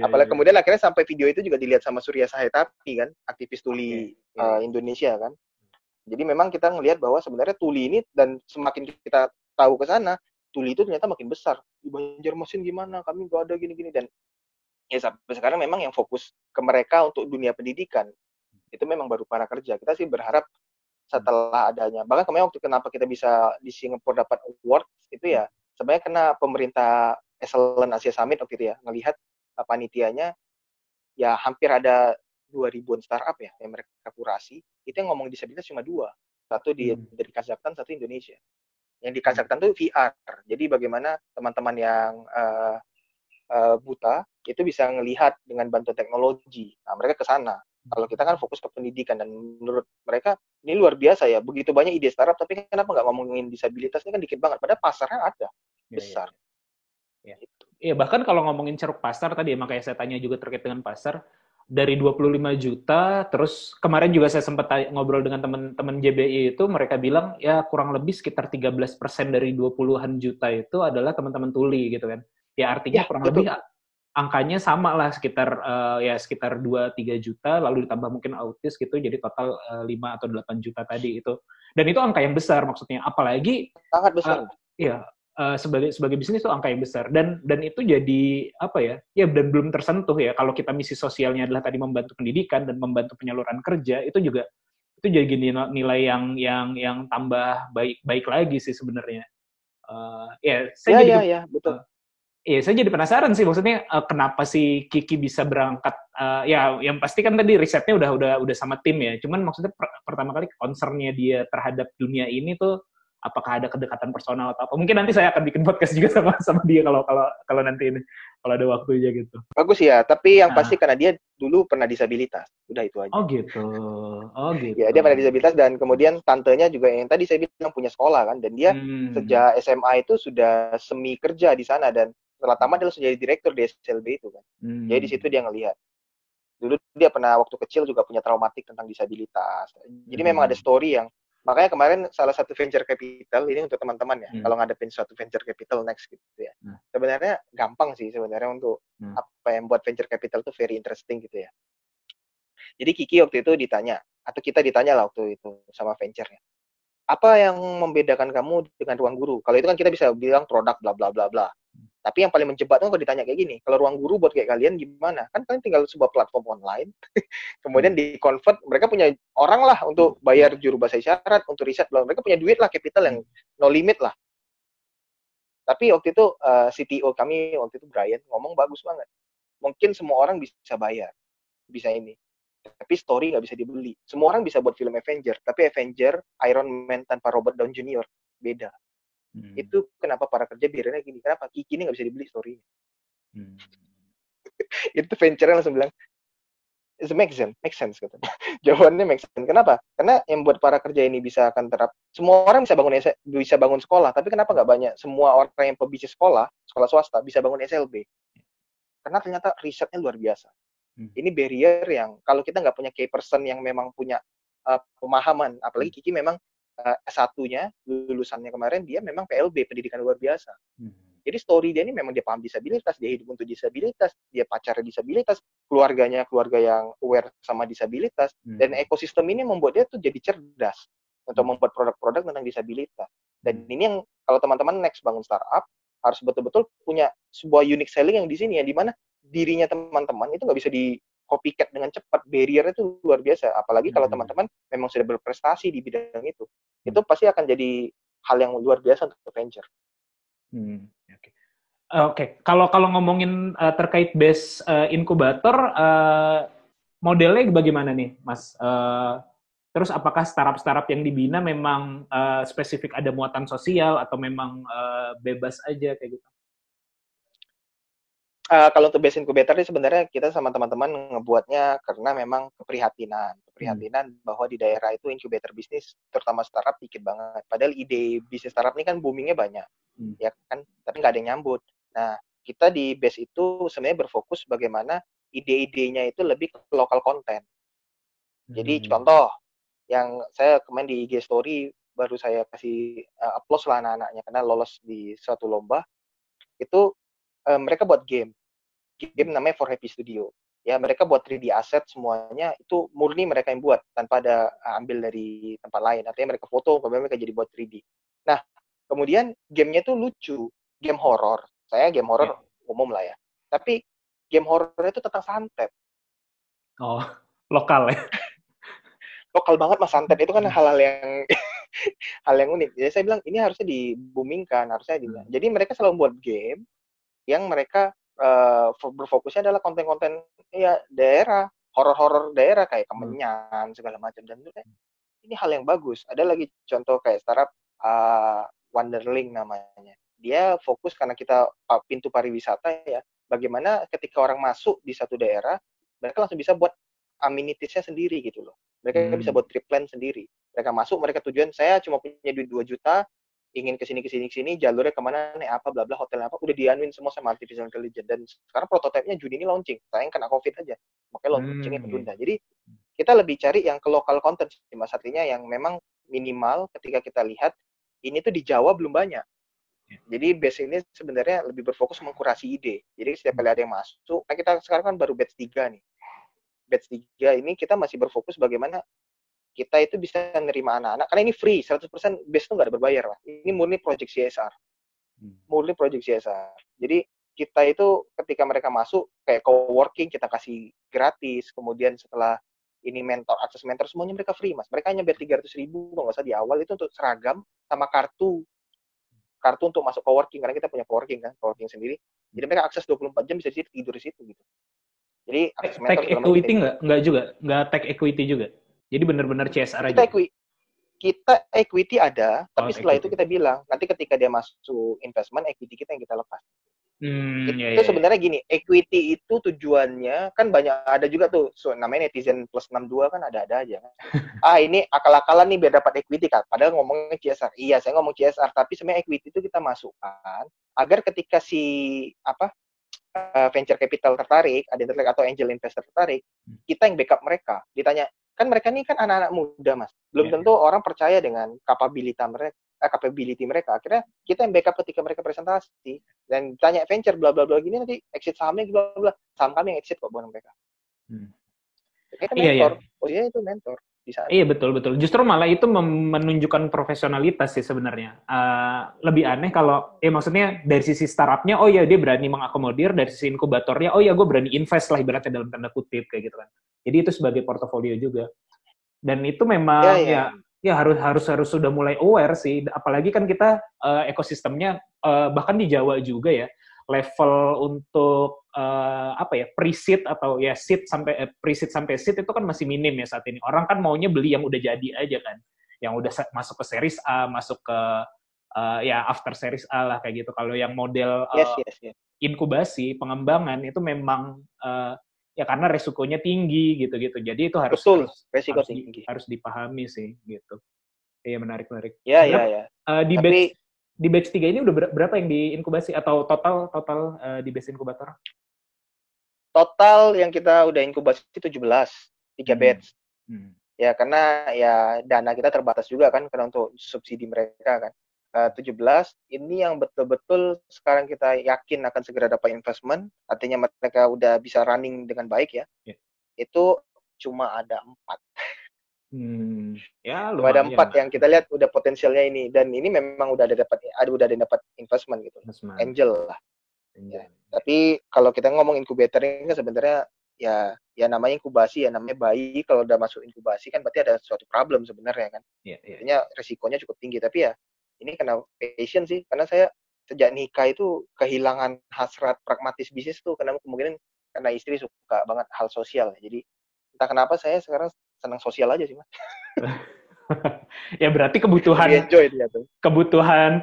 Speaker 5: Apalagi kemudian akhirnya sampai video itu juga dilihat sama Surya Sahetapi kan, aktivis tuli Indonesia kan. Jadi memang kita ngelihat bahwa sebenarnya tuli ini, dan semakin kita tahu ke sana, tuli itu ternyata makin besar. Di Banjarmasin gimana, kami nggak ada gini-gini. Dan ya sampai sekarang memang yang fokus ke mereka untuk dunia pendidikan, itu memang baru Para Kerja. Kita sih berharap setelah adanya, bahkan kemarin waktu kenapa kita bisa di Singapura dapat award, itu ya sebenarnya kena pemerintah Excellent Asia Summit waktu itu ya, ngelihat panitianya, ya hampir ada 2.000-an startup ya yang mereka kurasi, itu yang ngomong disabilitas cuma 2. Satu dari Kazakhstan, satu Indonesia. Yang di Kazakhstan itu VR. Jadi bagaimana teman-teman yang buta itu bisa ngelihat dengan bantuan teknologi. Nah, mereka ke sana. Kalau kita kan fokus ke pendidikan, dan menurut mereka ini luar biasa ya. Begitu banyak ide startup, tapi kenapa nggak ngomongin disabilitas, ini kan dikit banget. Padahal pasarnya ada, besar.
Speaker 2: Iya, bahkan kalau ngomongin ceruk pasar tadi, makanya saya tanya juga terkait dengan pasar, dari 25 juta, terus kemarin juga saya sempat ngobrol dengan teman-teman JBI itu, mereka bilang ya kurang lebih sekitar 13% dari 20-an juta itu adalah teman-teman tuli gitu kan. Ya artinya kurang lebih angkanya sama lah, sekitar 2-3 juta, lalu ditambah mungkin autis gitu, jadi total 5 atau 8 juta tadi itu. Dan itu angka yang besar maksudnya, apalagi
Speaker 5: sangat besar.
Speaker 2: Sebagai bisnis itu angka yang besar, dan itu jadi apa ya dan belum tersentuh ya, kalau kita misi sosialnya adalah tadi membantu pendidikan dan membantu penyaluran kerja, itu jadi nilai yang tambah baik lagi sih sebenarnya.
Speaker 5: Betul.
Speaker 2: Saya jadi penasaran sih, maksudnya kenapa sih Kiki bisa berangkat, yang pasti kan tadi risetnya udah sama tim ya, cuman maksudnya pertama kali concernnya dia terhadap dunia ini tuh apakah ada kedekatan personal atau apa? Mungkin nanti saya akan bikin podcast juga sama dia kalau nanti ini, kalau ada waktunya gitu.
Speaker 5: Bagus ya, tapi yang pasti karena dia dulu pernah disabilitas, udah itu aja.
Speaker 2: Oh gitu.
Speaker 5: Ya, dia pernah disabilitas, dan kemudian tantenya juga yang tadi saya bilang punya sekolah kan, dan dia sejak SMA itu sudah semi kerja di sana, dan setelah tamat dia langsung jadi direktur di SLB itu kan. Jadi di situ dia ngelihat. Dulu dia pernah waktu kecil juga punya traumatik tentang disabilitas. Jadi memang ada story yang Makanya kemarin salah satu venture capital ini untuk teman-teman ya, kalau ngadepin suatu venture capital next gitu ya. Sebenarnya gampang sih sebenarnya untuk apa yang buat venture capital tuh very interesting gitu ya. Jadi Kiki waktu itu ditanya, atau kita ditanya lah waktu itu sama venture-nya. Apa yang membedakan kamu dengan ruang guru? Kalau itu kan kita bisa bilang produk bla bla bla bla. Tapi yang paling menjebak tuh kalau ditanya kayak gini, kalau ruang guru buat kayak kalian gimana? Kan kalian tinggal sebuah platform online, kemudian di-convert, mereka punya orang lah untuk bayar juru bahasa isyarat, untuk riset, mereka punya duit lah, capital yang no limit lah. Tapi waktu itu CTO kami, waktu itu Brian, ngomong bagus banget. Mungkin semua orang bisa bayar, bisa ini. Tapi story nggak bisa dibeli. Semua orang bisa buat film Avenger, tapi Avenger, Iron Man tanpa Robert Downey Jr. beda. Itu kenapa para kerja biarnya gini. Kenapa? Kiki ini nggak bisa dibeli story-nya. Itu venture langsung bilang, it make sense gitu. Jawabannya make sense. Kenapa? Karena yang buat para kerja ini bisa akan terap. Semua orang bisa bangun sekolah, tapi kenapa nggak banyak semua orang yang pebisnis sekolah swasta bisa bangun SLB? Karena ternyata risetnya luar biasa. Ini barrier yang kalau kita nggak punya key person yang memang punya pemahaman, apalagi Kiki memang S1-nya, lulusannya kemarin, dia memang PLB, pendidikan luar biasa. Jadi story dia ini memang dia paham disabilitas, dia hidup untuk disabilitas, dia pacarnya disabilitas, keluarganya keluarga yang aware sama disabilitas, dan ekosistem ini membuat dia tuh jadi cerdas untuk membuat produk-produk tentang disabilitas. Dan ini yang kalau teman-teman next bangun startup, harus betul-betul punya sebuah unique selling yang di sini, yang dimana dirinya teman-teman itu nggak bisa di copycat dengan cepat, barrier itu luar biasa. Apalagi kalau teman-teman memang sudah berprestasi di bidang itu pasti akan jadi hal yang luar biasa untuk venture.
Speaker 2: Oke. Kalau ngomongin terkait base inkubator, modelnya bagaimana nih, Mas? Terus apakah startup yang dibina memang spesifik ada muatan sosial atau memang bebas aja kayak gitu?
Speaker 5: Kalau untuk base incubator ini sebenarnya kita sama teman-teman ngebuatnya karena memang keprihatinan bahwa di daerah itu incubator bisnis terutama startup dikit banget. Padahal ide bisnis startup ini kan boomingnya banyak, ya kan? Tapi nggak ada yang nyambut. Nah, kita di base itu sebenarnya berfokus bagaimana ide-idenya itu lebih ke lokal konten. Jadi contoh yang saya kemarin di IG story baru saya kasih applause lah anak-anaknya karena lolos di suatu lomba itu. Mereka buat game namanya For Happy Studio. Ya, mereka buat 3D asset semuanya itu murni mereka yang buat tanpa ada ambil dari tempat lain. Artinya mereka foto, kemudian mereka jadi buat 3D. Nah, kemudian gamenya itu lucu, game horror. Saya game horror umum lah ya. Tapi game horror itu tentang santet.
Speaker 2: Oh, lokal ya?
Speaker 5: Lokal banget Mas, santet itu kan hal-hal yang unik. Jadi saya bilang ini harusnya di-boomingkan, harusnya Jadi mereka selalu buat game yang mereka berfokusnya adalah konten-konten ya daerah, horor-horor daerah kayak Kemenyan segala macam, dan itu ini hal yang bagus. Ada lagi contoh kayak startup Wonderling namanya. Dia fokus karena kita pintu pariwisata ya. Bagaimana ketika orang masuk di satu daerah, mereka langsung bisa buat amenities-nya sendiri gitu loh. Mereka bisa buat trip plan sendiri. Mereka masuk, mereka tujuan saya cuma punya duit 2 juta, ingin kesini, jalurnya kemana, naik apa, bla bla, hotelnya apa, udah dianuin semua sama artificial intelligence. Dan sekarang prototipenya Juni ini launching, sayang kena COVID aja, makanya launchingnya ketunda. Jadi kita lebih cari yang ke lokal content, Mas, artinya yang memang minimal ketika kita lihat ini tuh di Jawa belum banyak. Jadi base ini sebenarnya lebih berfokus mengkurasi ide. Jadi setiap kali ada yang masuk, nah kita sekarang kan baru batch 3 nih. Batch 3 ini kita masih berfokus bagaimana kita itu bisa menerima anak-anak, karena ini free, 100% base itu nggak ada berbayar lah. Ini murni project CSR. Murni project CSR. Jadi kita itu ketika mereka masuk, kayak co-working, kita kasih gratis, kemudian setelah ini akses mentor, semuanya mereka free, Mas. Mereka hanya bayar 300.000, kalau nggak salah di awal, itu untuk seragam, sama kartu untuk masuk co-working, karena kita punya co-working sendiri. Jadi mereka akses 24 jam bisa tidur di situ, gitu. Jadi akses mentor.
Speaker 2: Tech equity nggak juga? Nggak tech equity juga? Jadi benar-benar CSR aja.
Speaker 5: Kita equity ada, tapi setelah itu kita bilang nanti ketika dia masuk investment, equity kita yang kita lepas. Itu sebenarnya gini, equity itu tujuannya kan banyak, ada juga tuh namanya netizen plus 62 kan ada aja kan. Ini akal-akalan nih biar dapat equity kan. Padahal ngomongnya CSR. Iya, saya ngomong CSR, tapi sebenarnya equity itu kita masukkan agar ketika si venture capital tertarik, ada yang tertarik atau angel investor tertarik, kita yang backup mereka. Ditanya, kan mereka ini kan anak-anak muda mas, belum
Speaker 2: Iya,
Speaker 5: tentu orang percaya dengan capability mereka. Akhirnya kita yang backup ketika mereka presentasi dan tanya venture bla bla bla gini, nanti exit sahamnya bla bla, saham kami yang exit kok bukan mereka.
Speaker 2: Hmm.
Speaker 5: Kita
Speaker 2: Iya,
Speaker 5: mentor,
Speaker 2: iya.
Speaker 5: posisinya itu mentor di saat
Speaker 2: Iya betul betul. Justru malah itu menunjukkan profesionalitas sih sebenarnya. Lebih aneh kalau, maksudnya dari sisi startupnya, oh ya dia berani mengakomodir, dari sisi inkubatornya, oh ya gue berani invest lah ibaratnya dalam tanda kutip kayak gitu kan. Jadi itu sebagai portofolio juga. Dan itu memang
Speaker 5: ya.
Speaker 2: ya harus sudah mulai aware sih. Apalagi kan kita ekosistemnya bahkan di Jawa juga ya, level untuk pre-seed atau ya seed sampai pre-seed sampai seed itu kan masih minim ya saat ini. Orang kan maunya beli yang udah jadi aja kan, yang udah masuk ke series A, masuk ke ya after series A lah kayak gitu. Kalau yang model
Speaker 5: Yes.
Speaker 2: inkubasi pengembangan itu memang ya karena resikonya tinggi gitu-gitu. Jadi itu
Speaker 5: Betul, resiko tinggi.
Speaker 2: harus dipahami sih gitu. Iya menarik.
Speaker 5: Ya.
Speaker 2: Di batch 3 ini udah berapa yang diinkubasi atau total di batch inkubator?
Speaker 5: Total yang kita udah inkubasi 17, 3 batch. Ya karena ya dana kita terbatas juga kan karena untuk subsidi mereka kan. 17 ini yang betul-betul sekarang kita yakin akan segera dapat investment, artinya mereka udah bisa running dengan baik ya. Itu cuma ada 4.
Speaker 2: Ya
Speaker 5: cuma ada 4
Speaker 2: lah.
Speaker 5: yang kita lihat udah potensialnya ini, dan ini memang udah ada dapat investment gitu. Angel lah. Ya. Tapi kalau kita ngomong inkubator ini kan sebenarnya ya namanya inkubasi, ya namanya bayi kalau udah masuk inkubasi kan berarti ada suatu problem sebenarnya kan. Artinya resikonya cukup tinggi, tapi ya ini kena passion sih, karena saya sejak nikah itu kehilangan hasrat pragmatis bisnis tuh, karena kemungkinan karena istri suka banget hal sosial. Jadi entah kenapa saya sekarang senang sosial aja sih mas.
Speaker 2: Ya berarti kebutuhan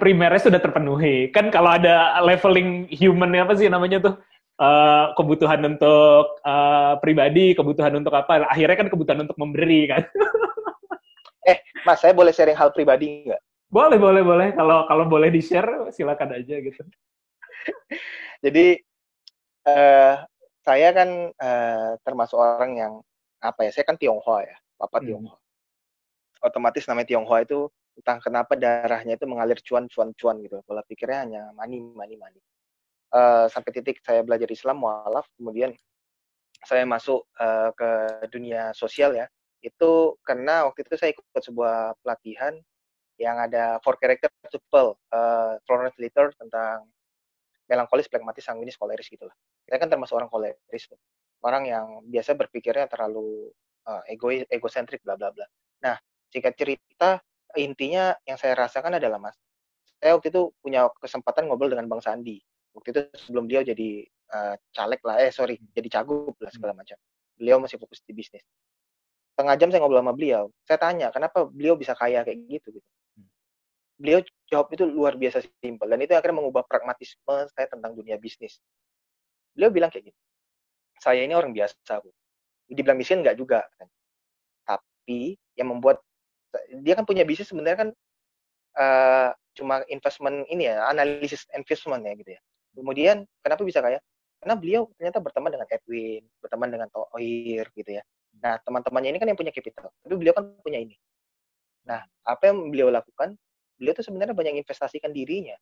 Speaker 2: primernya sudah terpenuhi. Kan kalau ada leveling human apa sih namanya tuh? Kebutuhan untuk pribadi, kebutuhan untuk apa? Akhirnya kan kebutuhan untuk memberi kan.
Speaker 5: Mas, saya boleh sharing hal pribadi nggak?
Speaker 2: Boleh. Kalau boleh di-share, silakan aja gitu.
Speaker 5: Jadi, saya kan termasuk orang yang, saya kan Tionghoa ya, Papa Tionghoa. Otomatis namanya Tionghoa itu, entah kenapa darahnya itu mengalir cuan gitu. Pola pikirnya hanya money. Sampai titik saya belajar Islam, mualaf, kemudian saya masuk ke dunia sosial ya. Itu karena waktu itu saya ikut sebuah pelatihan yang ada 4 character tuple, Florence Litter tentang melankolis, plekmatis, sanguinis, koleris gitu lah. Saya kan termasuk orang koleris tuh. Orang yang biasa berpikirnya terlalu egosentrik bla bla bla. Nah, singkat cerita, intinya yang saya rasakan adalah mas, saya waktu itu punya kesempatan ngobrol dengan Bang Sandi. Waktu itu sebelum dia jadi caleg lah, jadi cagup lah segala macam. Beliau masih fokus di bisnis. Setengah jam saya ngobrol sama beliau. Saya tanya, kenapa beliau bisa kaya kayak gitu. Beliau jawab itu luar biasa simpel, dan itu akhirnya mengubah pragmatisme saya tentang dunia bisnis. Beliau bilang kayak gini, saya ini orang biasa, Bu. Dibilang miskin enggak juga kan. Tapi yang membuat dia kan punya bisnis sebenarnya kan cuma investment ini ya, analisis investment ya gitu ya. Kemudian kenapa bisa kaya? Karena beliau ternyata berteman dengan Edwin, berteman dengan Tohir gitu ya. Nah, teman-temannya ini kan yang punya capital, tapi beliau kan punya ini. Nah, apa yang beliau lakukan? Beliau tuh sebenarnya banyak investasikan dirinya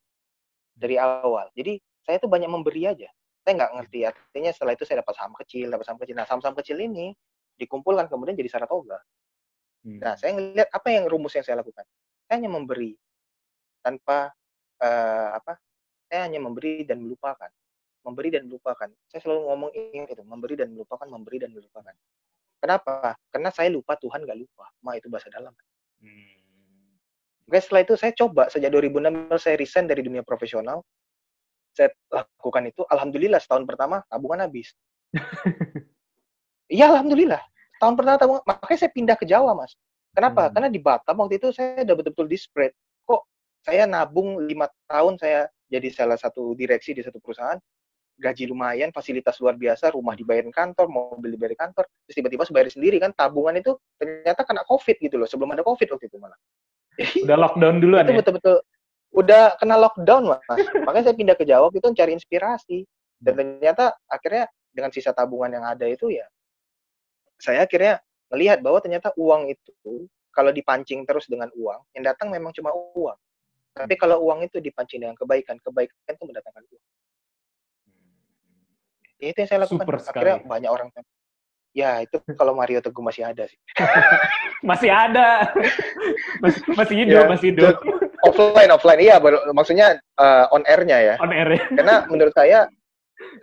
Speaker 5: dari awal. Jadi saya tuh banyak memberi aja. Saya nggak ngerti artinya setelah itu saya dapat saham kecil. Nah, saham-saham kecil ini dikumpulkan kemudian jadi Saratoga. Nah, saya ngelihat apa yang rumus yang saya lakukan. Saya hanya memberi tanpa saya hanya memberi dan melupakan. Memberi dan melupakan. Saya selalu ngomong ingat itu, memberi dan melupakan. Kenapa? Karena saya lupa, Tuhan nggak lupa. Itu bahasa dalam. Oke, setelah itu saya coba, sejak 2016 saya resign dari dunia profesional, saya lakukan itu, alhamdulillah setahun pertama tabungan habis. Iya, alhamdulillah. Tahun pertama tabungan, makanya saya pindah ke Jawa, Mas. Kenapa? Karena di Batam waktu itu saya udah betul-betul desperate. Kok saya nabung 5 tahun, saya jadi salah satu direksi di satu perusahaan, gaji lumayan, fasilitas luar biasa, rumah dibayarin kantor, mobil dibayarin kantor, terus tiba-tiba bayar sendiri kan, tabungan itu ternyata kena COVID gitu loh, sebelum ada COVID waktu itu malah.
Speaker 2: Udah lockdown duluan
Speaker 5: itu
Speaker 2: ya?
Speaker 5: Betul-betul udah kena lockdown mas. Makanya saya pindah ke Jawa itu cari inspirasi, dan ternyata akhirnya dengan sisa tabungan yang ada itu ya saya akhirnya melihat bahwa ternyata uang itu kalau dipancing terus dengan uang, yang datang memang cuma uang. Tapi kalau uang itu dipancing dengan kebaikan, kebaikan itu mendatangkan uang. Ya, itu yang saya lakukan.
Speaker 2: Super
Speaker 5: Akhirnya
Speaker 2: sekali.
Speaker 5: banyak orang, ya itu kalau Mario Teguh masih ada sih.
Speaker 2: Masih ada. masih hidup,
Speaker 5: Ya,
Speaker 2: masih hidup.
Speaker 5: offline, iya, maksudnya on air-nya ya.
Speaker 2: On air.
Speaker 5: Karena menurut saya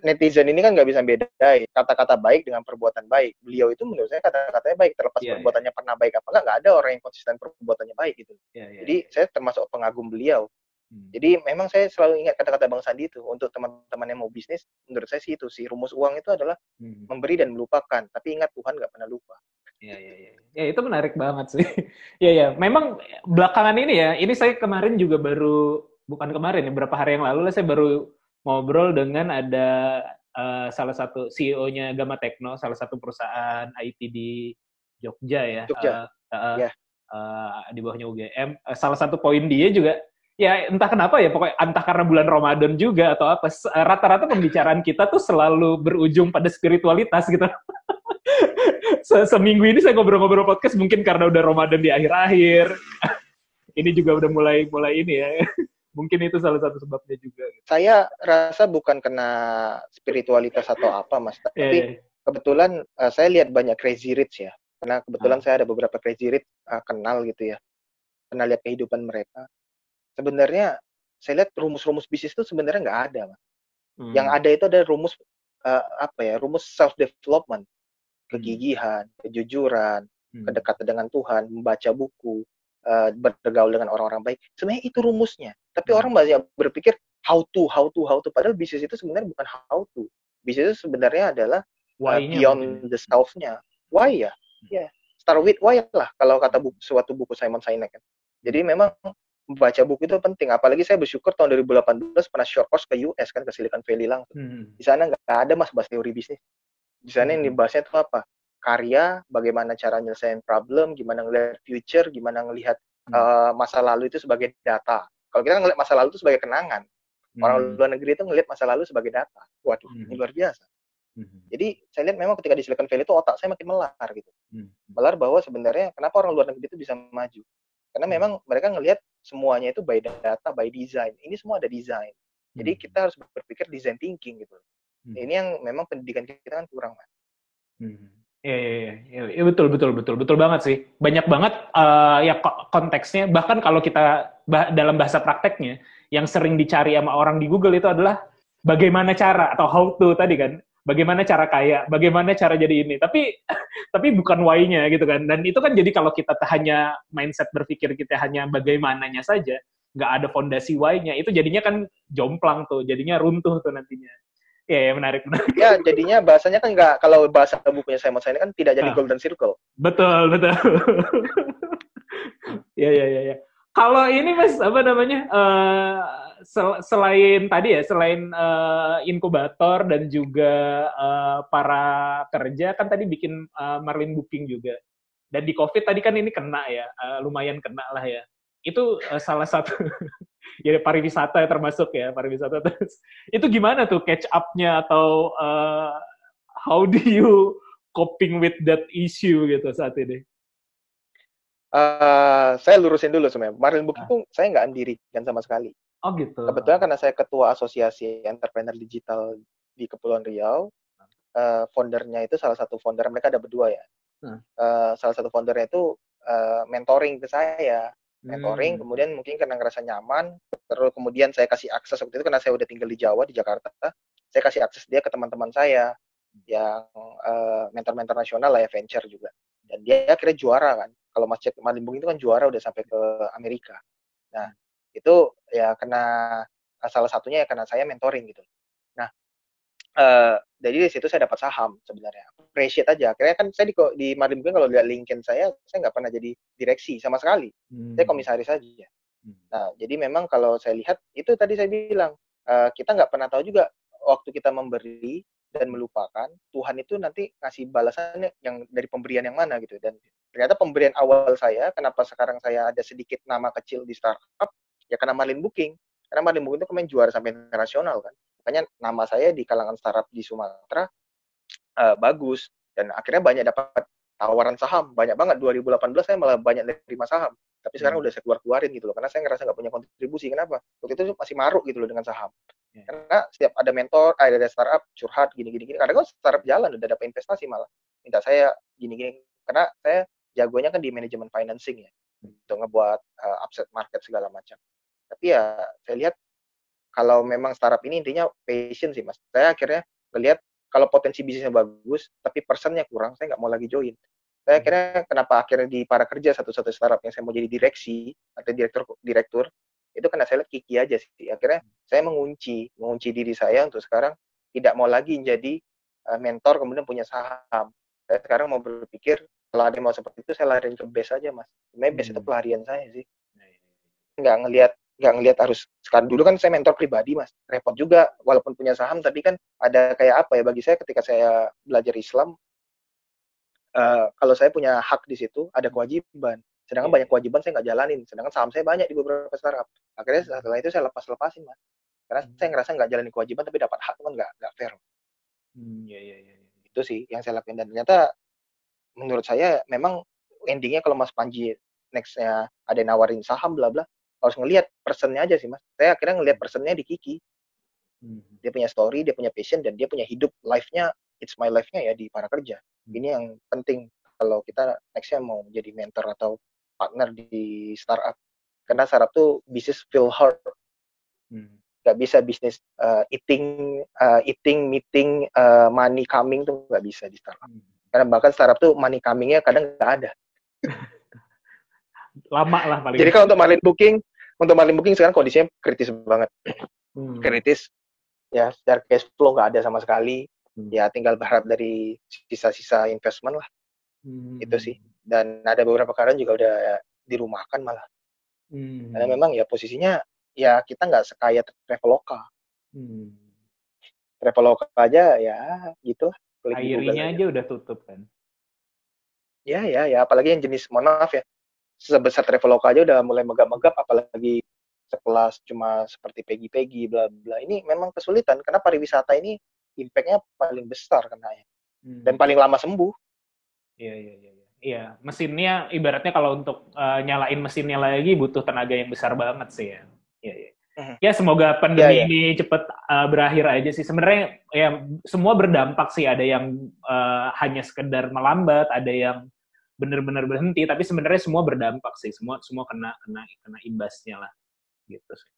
Speaker 5: netizen ini kan nggak bisa bedain kata-kata baik dengan perbuatan baik. Beliau itu menurut saya kata-katanya baik, terlepas perbuatannya pernah baik apa nggak ada orang yang konsisten perbuatannya baik gitu. Jadi saya termasuk pengagum beliau. Jadi memang saya selalu ingat kata-kata Bang Sandi itu untuk teman-teman yang mau bisnis. Menurut saya sih itu sih rumus uang itu adalah memberi dan melupakan. Tapi ingat Tuhan nggak pernah lupa.
Speaker 2: Ya, itu menarik banget sih. Ya, memang belakangan ini ya, ini saya kemarin juga bukan kemarin ya, beberapa hari yang lalu lah saya baru ngobrol dengan ada salah satu CEO-nya Gamma Techno, salah satu perusahaan IT di Jogja ya.
Speaker 5: Jogja.
Speaker 2: Di bawahnya UGM. Salah satu poin dia juga, ya entah kenapa ya, pokoknya entah karena bulan Ramadan juga atau apa, rata-rata pembicaraan kita tuh selalu berujung pada spiritualitas gitu. Seminggu ini saya ngobrol-ngobrol podcast mungkin karena udah Ramadan di akhir-akhir. Ini juga udah mulai ini ya. Mungkin itu salah satu sebabnya juga.
Speaker 5: Saya rasa bukan kena spiritualitas atau apa, Mas. Tapi kebetulan saya lihat banyak crazy rich ya. Karena kebetulan saya ada beberapa crazy rich kenal gitu ya. Pernah lihat kehidupan mereka. Sebenarnya saya lihat rumus-rumus bisnis itu sebenarnya nggak ada, Mas. Yang ada itu ada rumus rumus self development, kegigihan, kejujuran, kedekatan dengan Tuhan, membaca buku, bergaul dengan orang-orang baik. Sebenarnya itu rumusnya. Tapi orang banyak berpikir how to. Padahal bisnis itu sebenarnya bukan how to. Bisnis itu sebenarnya adalah beyond the self-nya. Why ya? Ya, start with why lah kalau kata suatu buku Simon Sinek kan. Jadi memang membaca buku itu penting. Apalagi saya bersyukur tahun 2018 pernah short course ke US kan, ke Silicon Valley langsung. Di sana nggak ada mas bahas teori bisnis. Di sana yang dibahasnya itu apa? Karya, bagaimana cara nyelesain problem, gimana ngelihat future, gimana ngelihat masa lalu itu sebagai data. Kalau kita ngelihat masa lalu itu sebagai kenangan. Orang luar negeri itu ngelihat masa lalu sebagai data. Waduh, ini luar biasa. Jadi saya lihat memang ketika di Silicon Valley itu otak saya makin melar gitu. Melar bahwa sebenarnya kenapa orang luar negeri itu bisa maju. Karena memang mereka ngelihat semuanya itu by data, by design. Ini semua ada design. Jadi kita harus berpikir design thinking gitu. Ini yang memang pendidikan kita kan kurang, Mas.
Speaker 2: Iya, betul banget sih. Banyak banget ya konteksnya. Bahkan kalau kita dalam bahasa prakteknya, yang sering dicari sama orang di Google itu adalah bagaimana cara atau how to tadi kan. Bagaimana cara kaya, bagaimana cara jadi ini. Tapi bukan why-nya gitu kan. Dan itu kan jadi kalau kita hanya mindset berpikir kita hanya bagaimananya saja, nggak ada fondasi why-nya, itu jadinya kan jomplang tuh, jadinya runtuh tuh nantinya. Ya, menarik.
Speaker 5: Ya, jadinya bahasanya kan nggak, kalau bahasa bukunya Simon Sinek kan tidak jadi golden circle.
Speaker 2: Betul. Ya. Kalau ini Mas, apa namanya, selain tadi ya, selain inkubator dan juga para kerja, kan tadi bikin Marlin Booking juga. Dan di COVID tadi kan ini kena ya, lumayan kena lah ya. Itu salah satu, ya pariwisata termasuk ya, pariwisata terus. Itu gimana tuh catch up-nya atau how do you coping with that issue gitu saat ini?
Speaker 5: Saya lurusin dulu sebenarnya. Marlin Booking itu saya nggak mendirikan sama sekali.
Speaker 2: Oh gitu.
Speaker 5: Kebetulan karena saya ketua asosiasi entrepreneur digital di Kepulauan Riau, foundernya itu salah satu founder, mereka ada berdua ya. Salah satu foundernya itu mentoring ke saya. Mentoring, kemudian mungkin karena ngerasa nyaman, terus kemudian saya kasih akses waktu itu karena saya udah tinggal di Jawa, di Jakarta, saya kasih akses dia ke teman-teman saya yang mentor-mentor nasional lah ya, venture juga. Dan dia akhirnya juara kan. Kalau Mas cek Marlin Booking itu kan juara udah sampai ke Amerika. Nah, itu ya karena salah satunya ya karena saya mentoring gitu. Nah, jadi di situ saya dapat saham sebenarnya. Appreciate aja. Akhirnya kan saya di Marlin Booking kalau lihat LinkedIn saya nggak pernah jadi direksi sama sekali. Saya komisaris saja. Nah, jadi memang kalau saya lihat itu tadi saya bilang kita nggak pernah tahu juga waktu kita memberi dan melupakan, Tuhan itu nanti ngasih balasannya yang dari pemberian yang mana gitu. Dan ternyata pemberian awal saya, kenapa sekarang saya ada sedikit nama kecil di startup, ya karena Marlin Booking. Karena Marlin Booking itu kemarin juara sampai internasional kan. Makanya nama saya di kalangan startup di Sumatera bagus. Dan akhirnya banyak dapat tawaran saham banyak banget. 2018 saya malah banyak nerima saham, tapi sekarang udah saya keluarin gitu loh, karena saya ngerasa nggak punya kontribusi. Kenapa? Waktu itu masih maruk gitu loh dengan saham. Karena setiap ada mentor, ada startup curhat gini. Kadang kan startup jalan udah dapat investasi malah minta saya gini. Karena saya jagonya kan di manajemen financing ya, untuk ngebuat upset market segala macam. Tapi ya saya lihat kalau memang startup ini intinya passion sih mas. Saya akhirnya ngelihat kalau potensi bisnisnya bagus, tapi personnya kurang, saya nggak mau lagi join. Saya akhirnya kenapa akhirnya di Para Kerja satu-satu startup yang saya mau jadi direksi atau direktur itu karena saya lihat Kiki aja sih. Akhirnya saya mengunci diri saya untuk sekarang tidak mau lagi jadi mentor kemudian punya saham. Saya sekarang mau berpikir kalau ada yang mau seperti itu saya lariin ke base aja mas. Sebenarnya base itu pelarian saya sih. Nggak ngelihat harus. Sekarang dulu kan saya mentor pribadi mas, repot juga walaupun punya saham, tapi kan ada kayak apa ya, bagi saya ketika saya belajar Islam, kalau saya punya hak di situ ada kewajiban, sedangkan banyak kewajiban saya nggak jalanin, sedangkan saham saya banyak di beberapa startup. Akhirnya setelah itu saya lepasin mas, karena saya ngerasa nggak jalanin kewajiban tapi dapat hak kan nggak fair. Itu sih yang saya lakuin, dan ternyata menurut saya memang endingnya kalau Mas Panji nextnya ada yang nawarin saham bla bla, harus ngelihat personnya aja sih mas. Saya akhirnya ngelihat personnya di Kiki. Dia punya story, dia punya passion, dan dia punya hidup life-nya, it's my life-nya ya di Para Kerja. Ini yang penting kalau kita nextnya mau jadi mentor atau partner di startup. Karena startup tuh bisnis feel hard. Gak bisa bisnis eating, meeting, money coming tuh gak bisa di startup. Karena bahkan startup tuh money coming-nya kadang gak ada.
Speaker 2: Lama lah paling.
Speaker 5: Jadi kalau untuk margin booking sekarang kondisinya kritis banget. Kritis. Ya, secara cash flow nggak ada sama sekali. Ya, tinggal berharap dari sisa-sisa investment lah. Itu sih. Dan ada beberapa karyawan juga udah dirumahkan malah. Karena memang ya posisinya ya kita nggak sekaya Traveloka. Traveloka aja ya gitu lah.
Speaker 2: Airinya aja udah tutup kan.
Speaker 5: Ya, apalagi yang jenis, mohon maaf ya, sebesar Traveloka aja udah mulai megap-megap, apalagi sekelas cuma seperti Peggy bla bla. Ini memang kesulitan karena pariwisata ini impact-nya paling besar kenanya. Dan paling lama sembuh.
Speaker 2: Iya, mesinnya ibaratnya kalau untuk nyalain mesinnya lagi butuh tenaga yang besar banget sih ya. Iya. Ya semoga pandemi ini cepat berakhir aja sih. Sebenarnya ya semua berdampak sih. Ada yang hanya sekedar melambat, ada yang benar-benar berhenti, tapi sebenarnya semua berdampak sih. Semua kena imbasnya lah, gitu sih.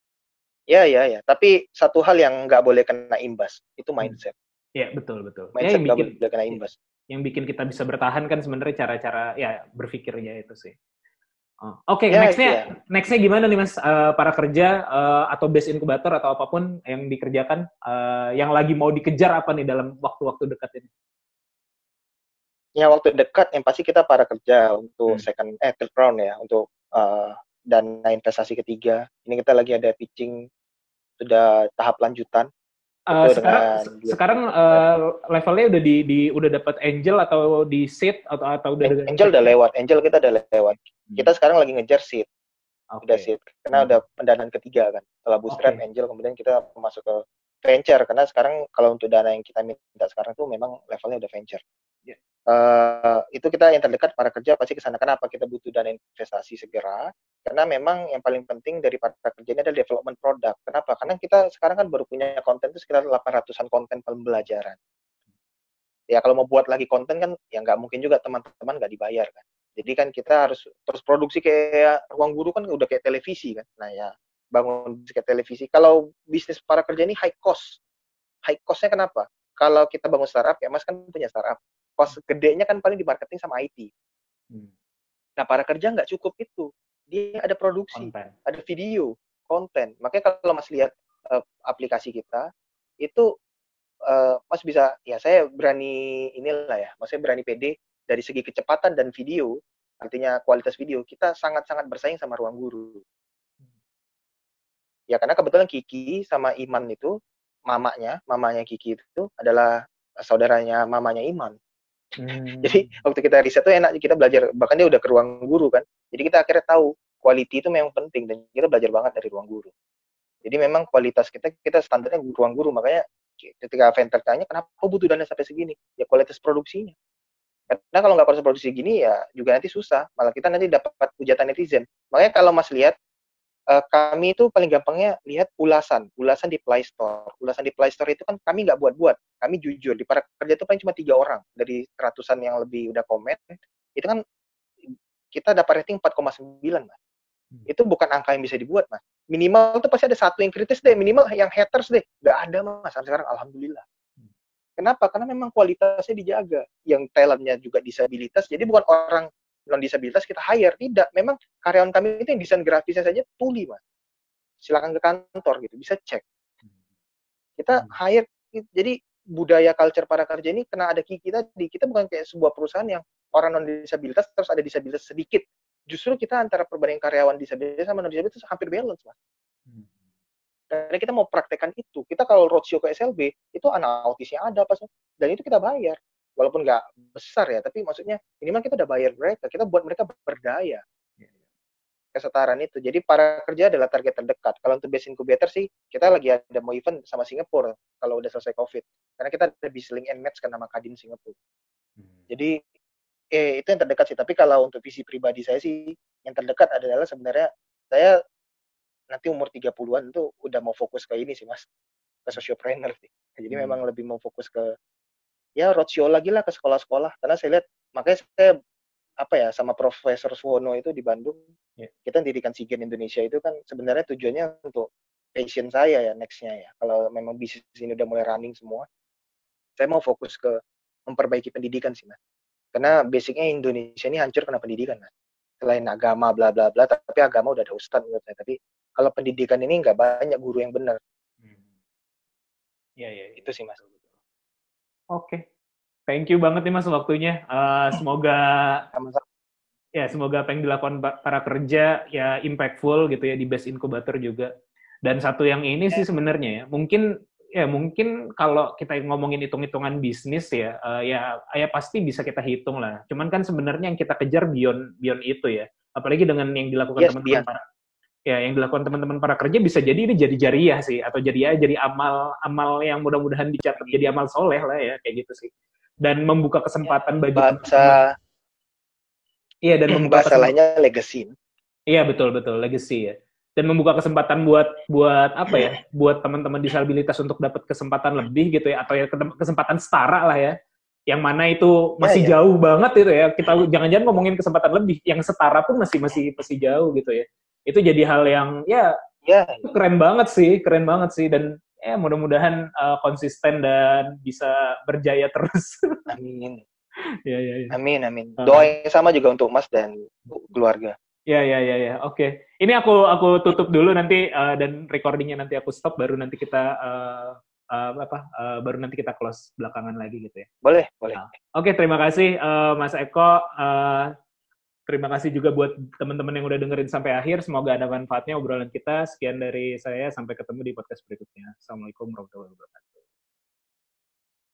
Speaker 5: Ya. Tapi satu hal yang nggak boleh kena imbas itu mindset.
Speaker 2: Ya betul.
Speaker 5: Mindset
Speaker 2: ya,
Speaker 5: nggak boleh kena imbas.
Speaker 2: Yang bikin kita bisa bertahan kan sebenarnya cara-cara ya berpikirnya itu sih. Oke, nextnya gimana nih mas? Para Kerja atau base inkubator atau apapun yang dikerjakan, yang lagi mau dikejar apa nih dalam waktu-waktu dekat ini?
Speaker 5: Ya waktu dekat yang pasti kita Para Kerja untuk third round ya, untuk dana investasi ketiga. Ini kita lagi ada pitching, sudah tahap lanjutan.
Speaker 2: Sekarang levelnya udah udah dapat angel atau di seed atau udah
Speaker 5: angel udah lewat, angel kita udah lewat. Kita sekarang lagi ngejar seed. Udah seed karena udah pendanaan ketiga kan. Setelah bootstrap angel, kemudian kita masuk ke venture, karena sekarang kalau untuk dana yang kita minta sekarang tuh memang levelnya udah venture. Itu kita yang terdekat Para Kerja pasti kesana. Kenapa kita butuh dana investasi segera? Karena memang yang paling penting dari Para Kerja ini adalah development produk. Kenapa? Karena kita sekarang kan baru punya konten itu sekitar 800-an konten pembelajaran. Ya kalau mau buat lagi konten kan ya nggak mungkin juga teman-teman nggak dibayar kan. Jadi kan kita harus terus produksi, kayak Ruang Guru kan udah kayak televisi kan. Nah ya bangun kayak televisi. Kalau bisnis Para Kerja ini high cost. High cost-nya kenapa? Kalau kita bangun startup, ya Mas kan punya startup, cost gedenya kan paling di marketing sama IT. Nah, Para Kerja nggak cukup itu. Dia ada produksi, ada video, konten. Makanya kalau Mas lihat aplikasi kita, itu Mas bisa, ya saya berani inilah ya, maksudnya berani pede dari segi kecepatan dan video, artinya kualitas video, kita sangat-sangat bersaing sama Ruang Guru. Ya karena kebetulan Kiki sama Iman itu, mamanya Kiki itu adalah saudaranya mamanya Iman. Jadi waktu kita riset tuh enak, kita belajar, bahkan dia udah ke Ruang Guru kan. Jadi kita akhirnya tahu quality itu memang penting, dan kita belajar banget dari Ruang Guru. Jadi memang kualitas kita standarnya Ruang Guru. Makanya ketika venture tanya kenapa butuh dana sampai segini, ya kualitas produksinya. Karena kalau nggak proses produksi gini ya juga nanti susah, malah kita nanti dapat hujatan netizen. Makanya kalau Mas lihat, kami itu paling gampangnya lihat ulasan di Play Store. Ulasan di Play Store itu kan kami nggak buat-buat, kami jujur. Di para kerja itu paling cuma 3 orang dari ratusan yang lebih udah komen. Itu kan kita dapat rating 4,9, Mas. Itu bukan angka yang bisa dibuat, Mas. Minimal tuh pasti ada satu yang kritis deh, minimal yang haters deh. Nggak ada, Mas. Sampai sekarang, alhamdulillah. Kenapa? Karena memang kualitasnya dijaga. Yang talentnya juga disabilitas, jadi bukan orang non-disabilitas kita hire. Tidak, memang karyawan kami itu yang desain grafisnya saja tuli, Mas. Silakan ke kantor gitu, bisa cek. Kita hire, jadi budaya culture para kerja ini kena ada kita bukan kayak sebuah perusahaan yang orang non-disabilitas terus ada disabilitas sedikit. Justru kita antara perbandingan karyawan disabilitas sama non-disabilitas hampir balance, Mas. Karena kita mau praktekkan itu. Kita kalau roadshow ke SLB, itu anak autisnya ada pas, dan itu kita bayar. Walaupun nggak besar ya, tapi maksudnya minimal kita udah bayar mereka. Kita buat mereka berdaya. Kesetaraan itu. Jadi para kerja adalah target terdekat. Kalau untuk base incubator sih, kita lagi ada mau event sama Singapura kalau udah selesai COVID. Karena kita ada link and match kan nama Kadin Singapura. Jadi itu yang terdekat sih. Tapi kalau untuk visi pribadi saya sih, yang terdekat adalah sebenarnya saya nanti umur 30-an tuh udah mau fokus ke ini sih, Mas. Ke sociopreneur sih. Jadi memang lebih mau fokus ke ya roadshow lagi lah ke sekolah-sekolah. Karena saya lihat, makanya saya sama Profesor Suwono itu di Bandung, kita pendidikan SEA Games Indonesia itu kan sebenarnya tujuannya untuk passion saya ya next-nya ya. Kalau memang bisnis ini udah mulai running semua, saya mau fokus ke memperbaiki pendidikan sih, Mas. Karena basicnya Indonesia ini hancur karena pendidikan, Mas. Selain agama bla bla bla, tapi agama udah ada ustadz menurut saya. Tapi kalau pendidikan ini nggak banyak guru yang benar.
Speaker 2: Ya.
Speaker 5: Itu sih, Mas.
Speaker 2: Oke. Thank you banget nih Mas waktunya. Semoga apa yang dilakukan para kerja ya impactful gitu ya di Best Incubator juga. Dan satu yang ini sih sebenarnya ya, mungkin kalau kita ngomongin hitung-hitungan bisnis ya pasti bisa kita hitung lah. Cuman kan sebenarnya yang kita kejar beyond itu ya. Apalagi dengan yang dilakukan teman-teman para kerja bisa jadi ini jadi jariah sih, atau jadi amal yang mudah-mudahan dicatat jadi amal soleh lah ya, kayak gitu sih. Dan membuka kesempatan bagi teman-teman. Iya, dan membuka
Speaker 5: lainnya legacy.
Speaker 2: Iya, betul legacy ya. Dan membuka kesempatan buat teman-teman disabilitas untuk dapat kesempatan lebih gitu ya, atau ya kesempatan setara lah ya. Yang mana itu masih jauh banget itu ya. Kita jangan-jangan ngomongin kesempatan lebih, yang setara pun masih jauh gitu ya. Itu jadi hal yang keren banget sih, dan mudah-mudahan konsisten dan bisa berjaya terus.
Speaker 5: Amin.
Speaker 2: Ya.
Speaker 5: Amin. Doa yang sama juga untuk Mas dan keluarga.
Speaker 2: Ya. Oke. Ini aku tutup dulu nanti dan recordingnya nanti aku stop, baru nanti kita close belakangan lagi gitu ya.
Speaker 5: Boleh.
Speaker 2: Oke, terima kasih Mas Eko. Terima kasih juga buat teman-teman yang udah dengerin sampai akhir. Semoga ada manfaatnya obrolan kita. Sekian dari saya. Sampai ketemu di podcast berikutnya. Assalamualaikum warahmatullahi wabarakatuh.